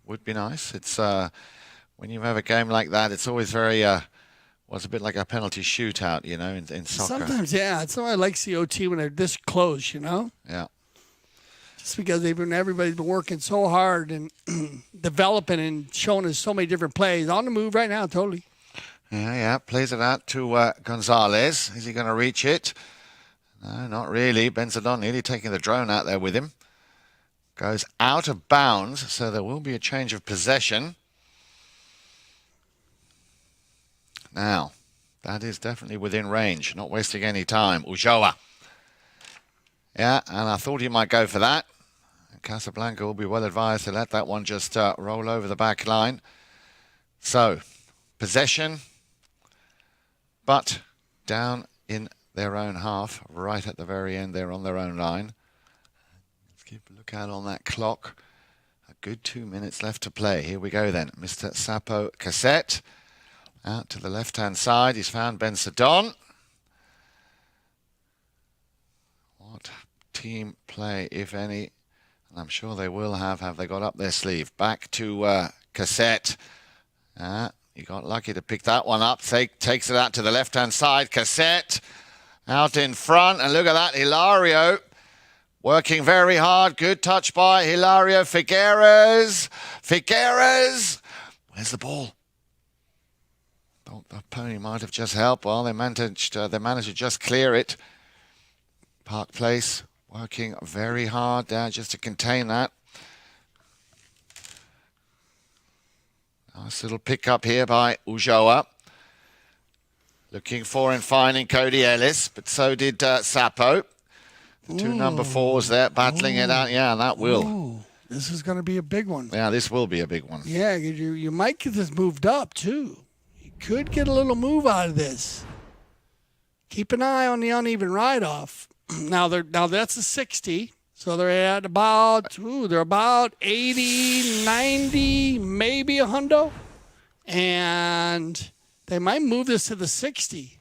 Would be nice. It's when you have a game like that, it's always very, it's a bit like a penalty shootout, in soccer. Sometimes, yeah. It's why I like COT when they're this close, Yeah. Just because everybody's been working so hard and developing and showing us so many different plays. On the move right now, totally. Yeah. Plays it out to Gonzalez. Is he going to reach it? No, not really. Benzadon nearly taking the drone out there with him. Goes out of bounds, so there will be a change of possession. Now, that is definitely within range. Not wasting any time. Ulloa. Yeah, and I thought he might go for that. Casablanca will be well advised to let that one just roll over the back line. So, possession, but down in their own half, right at the very end, they're on their own line. Let's keep a look out on that clock. A good 2 minutes left to play. Here we go then. Mr. Sapo Cassette out to the left-hand side. He's found Benzadon. What team play, if any? And I'm sure they will have they got up their sleeve. Back to Cassette. He got lucky to pick that one up. Takes it out to the left-hand side. Cassette out in front. And look at that, Hilario working very hard. Good touch by Hilario Figueres. Where's the ball? Thought the pony might have just helped. Well, they managed to just clear it. Park Place working very hard there just to contain that. Nice little pick up here by Ulloa. Looking for and finding Cody Ellis, but so did Sapo. The two number 4s there battling it out. Yeah, that will. Ooh, this is going to be a big one. Yeah, this will be a big one. Yeah, you might get this moved up, too. You could get a little move out of this. Keep an eye on the uneven ride-off. Now that's a 60. So they're at about 80, 90, maybe a hundo. And they might move this to the 60.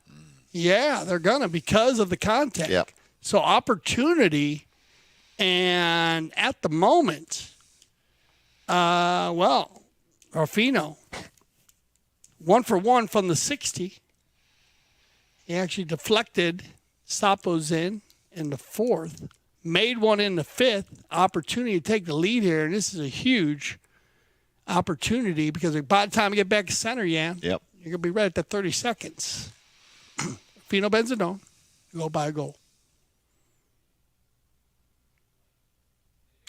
Yeah, they're going to because of the contact. Yep. So opportunity And at the moment, Rufino, 1 for 1 from the 60. He actually deflected Sapo's in the 4th, made one in the 5th, opportunity to take the lead here, and this is a huge opportunity because by the time we get back to center, Jan, Yep. you're going to be right at the 30 seconds. Fino Benzadone, go by a goal.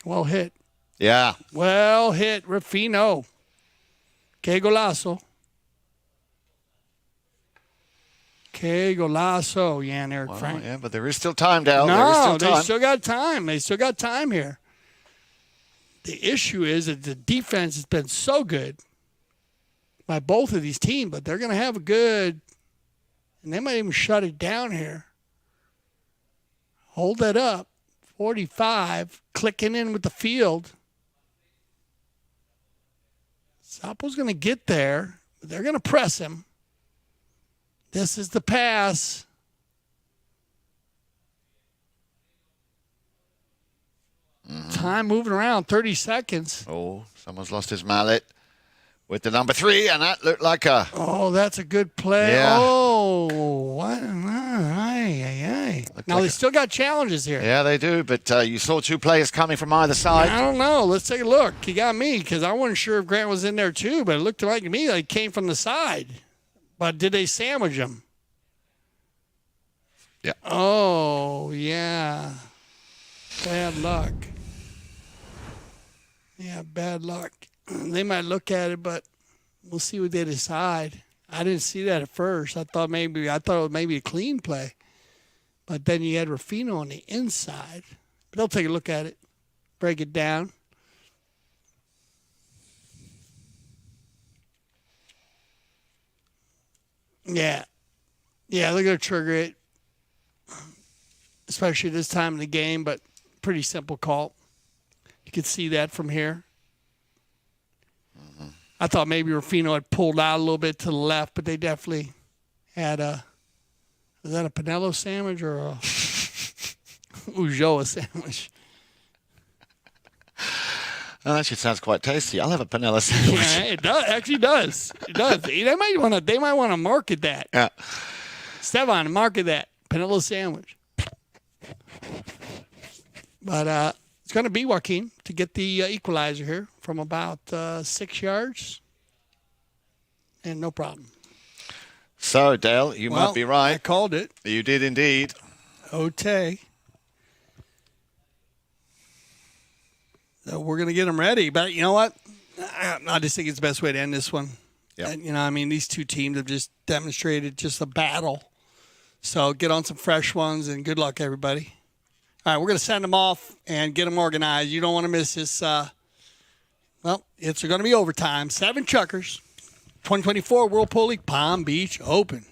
Well hit. Yeah. Well hit, Rufino. Que golazo. Que golazo, Jan Eric Well, Frank. yeah, but there is still time, Dale. No, there is still they time. still got time. They still got time here. The issue is that the defense has been so good by both of these teams, but they're going to have a good, and they might even shut it down here. Hold that up. 45, clicking in with the field. Sapo's going to get there, but they're going to press him. This is the pass. Time moving around, 30 seconds. Oh, someone's lost his mallet with the number 3, and that looked like a... Oh, that's a good play. Yeah. Oh, what? Now, like they still got challenges here. Yeah, they do, but you saw 2 players coming from either side. I don't know. Let's take a look. He got me because I wasn't sure if Grant was in there too, but it looked like to me like he came from the side. But did they sandwich him? Yeah. Oh, yeah. Bad luck. Yeah, bad luck. They might look at it, but we'll see what they decide. I didn't see that at first. I thought it was maybe a clean play. But then you had Rufino on the inside. But they'll take a look at it, break it down. Yeah. Yeah, they're going to trigger it, especially this time of the game, but pretty simple call. You could see that from here. I thought maybe Rufino had pulled out a little bit to the left, but they definitely had was that a Pinello sandwich or a Ulloa sandwich? Oh, that actually sounds quite tasty. I'll have a panella sandwich. Yeah, it does. Actually does. It does. They might want to market that. Yeah. Stevan, market that. Pinello sandwich. But it's going to be Joaquin to get the equalizer here from about 6 yards. And no problem. So, Dale, you might be right. I called it. You did indeed. Ote. So we're going to get them ready. But you know what? I just think it's the best way to end this one. Yep. And, I mean, these two teams have just demonstrated just a battle. So get on some fresh ones, and good luck, everybody. All right, we're going to send them off and get them organized. You don't want to miss this. It's going to be overtime. 7 Chukkers. 2024 World Polo League Palm Beach Open.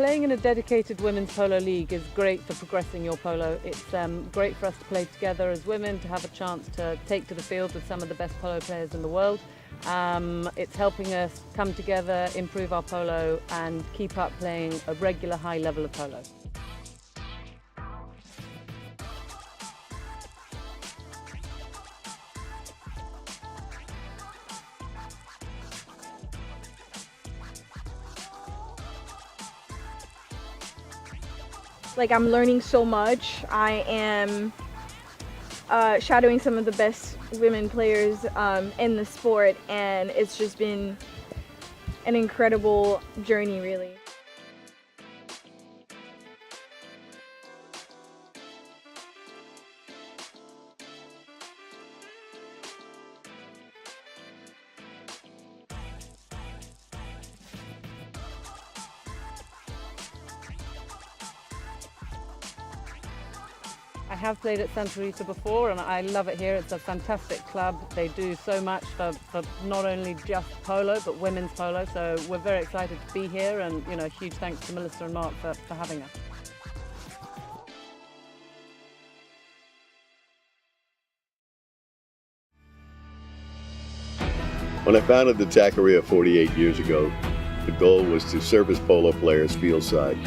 playing in a dedicated women's polo league is great for progressing your polo. It's great for us to play together as women, to have a chance to take to the field with some of the best polo players in the world. It's helping us come together, improve our polo and keep up playing a regular high level of polo. Like, I'm learning so much. I am shadowing some of the best women players in the sport, and it's just been an incredible journey, really. I have played at Santa Rita before and I love it here. It's a fantastic club. They do so much for not only just polo but women's polo, so we're very excited to be here, and huge thanks to Melissa and Mark for having us. When I founded the Taqueria 48 years ago, the goal was to service polo players fieldside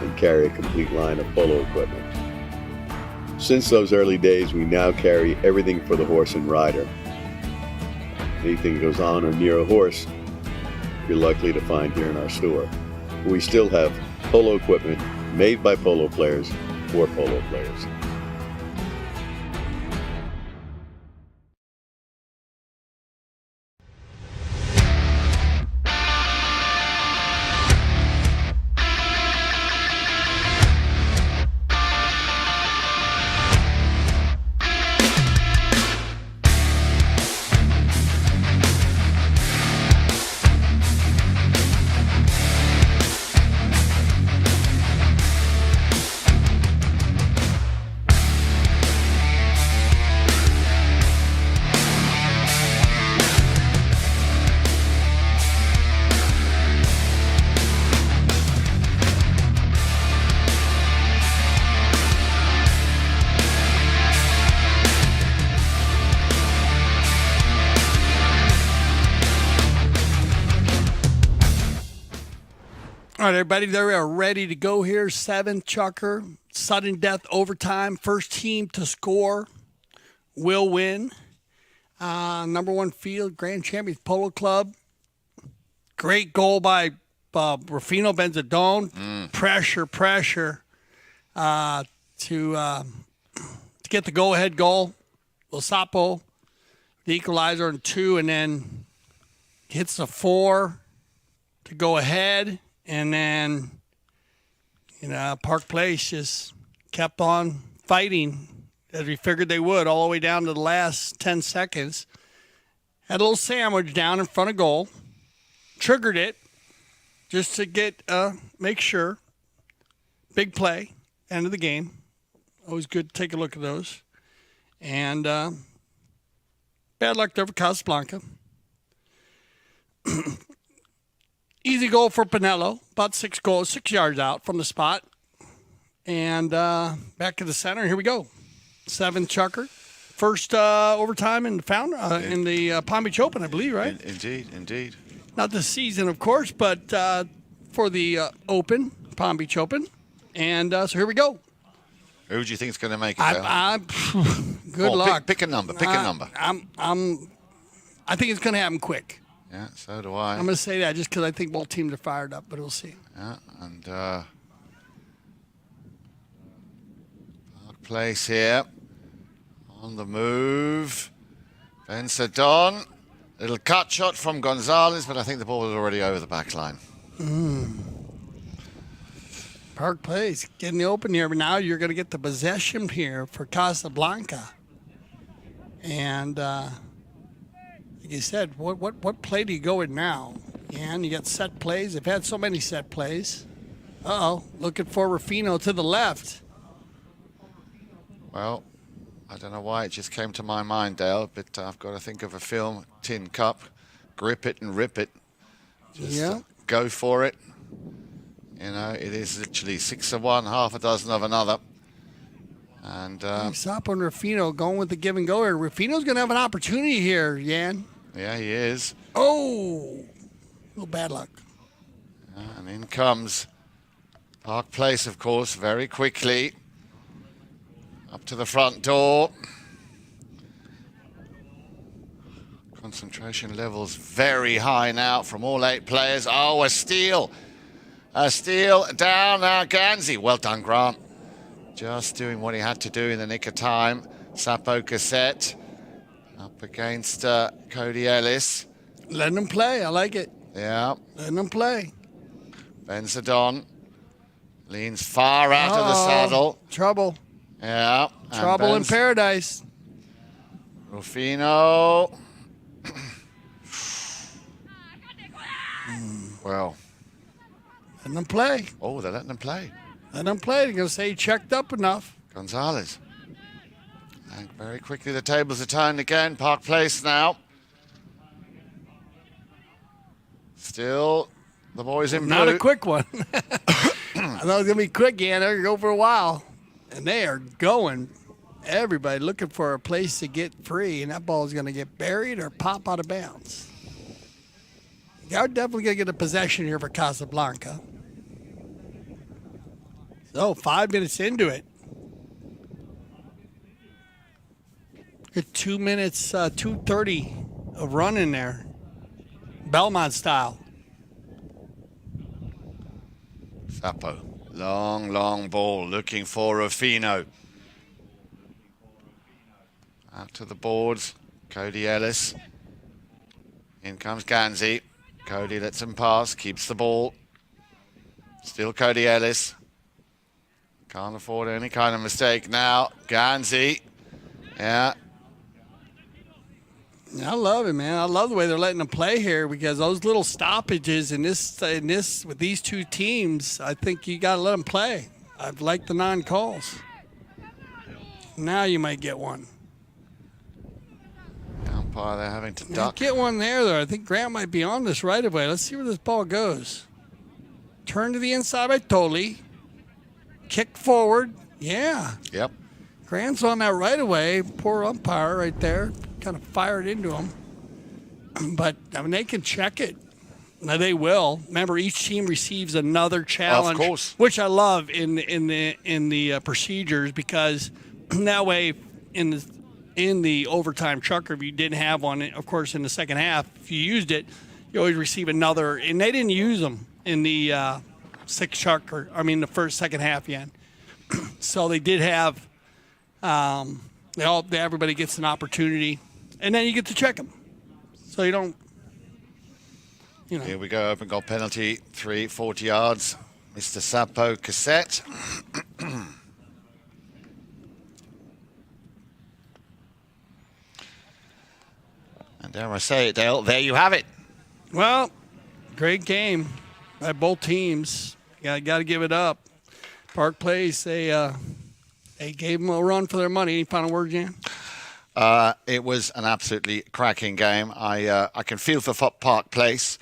and carry a complete line of polo equipment. Since those early days, we now carry everything for the horse and rider. Anything that goes on or near a horse, you're likely to find here in our store. We still have polo equipment made by polo players for polo players. All right, everybody, they are ready to go here. 7th Chukker, sudden death overtime. First team to score will win. Number 1 field, Grand Champions Polo Club. Great goal by Rufino Benzadone. Pressure to get the go-ahead goal. Losapo, the equalizer in 2, and then hits the 4 to go ahead. And then, Park Place just kept on fighting as we figured they would all the way down to the last 10 seconds. Had a little sandwich down in front of goal. Triggered it just to get, make sure. Big play, end of the game. Always good to take a look at those. And bad luck there for Casablanca. Easy goal for Pinello, about 6 yards out from the spot. And back to the center. Here we go. 7th Chukker. First overtime in the Palm Beach Open, I believe, right? Indeed. Not this season, of course, but for the Open, Palm Beach Open. And so here we go. Who do you think is going to make it? Good luck. Pick a number. Pick a number. I think it's going to happen quick. Yeah, so do I. I'm going to say that just because I think both teams are fired up, but we'll see. Yeah, and Park Place here. On the move. Benzadone. Little cut shot from Gonzalez, but I think the ball was already over the back line. Park Place getting the open here, but now you're going to get the possession here for Casablanca. And like you said, what play do you go with now? And you got set plays. They've had so many set plays. Looking for Rufino to the left. Well, I don't know why it just came to my mind, Dale, but I've got to think of a film, Tin Cup, grip it and rip it. Just go for it. You know, it is literally 6 of one, half a dozen of another. And Sappo and Rufino going with the give and go here. Rufino's going to have an opportunity here, Jan. yeah, he is. Oh, a little bad luck. And in comes Park Place, of course, very quickly. Up to the front door. Concentration levels very high now from all 8 players. Oh, a steal. A steal down now, Ganzi. Well done, Grant. Just doing what he had to do in the nick of time. Sappo Cassette up against Cody Ellis. Letting him play. I like it. Yeah. Letting him play. Benzadon leans far out of the saddle. Trouble. Yeah. Trouble in paradise. Rufino. Well. Letting them play. Oh, they're letting them play. Letting them play. They're going to say he checked up enough. Gonzalez. And very quickly the tables are turned again. Park Place now. Still the boys in blue. Not a quick one. I thought it was going to be quick, Anna. They're going to go for a while. And they are going. Everybody looking for a place to get free, and that ball is going to get buried or pop out of bounds. They're definitely going to get a possession here for Casablanca. So 5 minutes into it. Get 2 minutes, 2:30 of running there. Belmont style. Sappo. Long, long ball looking for Rufino. Out to the boards. Cody Ellis. In comes Ganzi. Cody lets him pass, keeps the ball. Still Cody Ellis. Can't afford any kind of mistake now. Ganzi. Yeah. I love it, man. I love the way they're letting them play here because those little stoppages in this with these two teams, I think you got to let them play. I've liked the non-calls. Now you might get one. The umpire, they're having to duck. Get one there, though. I think Grant might be on this right away. Let's see where this ball goes. Turn to the inside by Toley. Kick forward. Yeah. Yep. Grant's on that right away. Poor umpire right there. Kind of fired into him. But, I mean, they can check it. Now, they will. Remember, each team receives another challenge. Of course. Which I love in the procedures because that way in the overtime chukker, if you didn't have one, of course, in the second half, if you used it, you always receive another. And they didn't use them in the the second half yet. So they did have everybody gets an opportunity, and then you get to check them. So you don't, Here we go, open goal penalty, 40 yards. Mr. Sappo Cassette. And dare I say it, Dale, there you have it. Well, great game by both teams. Got to give it up. Park Place, they gave them a run for their money. Any final word, Jan? It was an absolutely cracking game. I can feel for Park Place.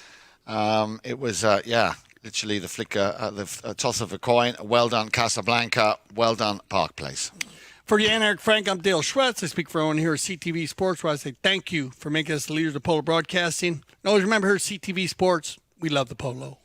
It was, literally the flicker, the toss of a coin. Well done, Casablanca. Well done, Park Place. For Jan Eric Frank, I'm Dale Schwetz. I speak for everyone here at CTV Sports, where I say thank you for making us the leaders of Polo broadcasting. And always remember here at CTV Sports, we love the Polo.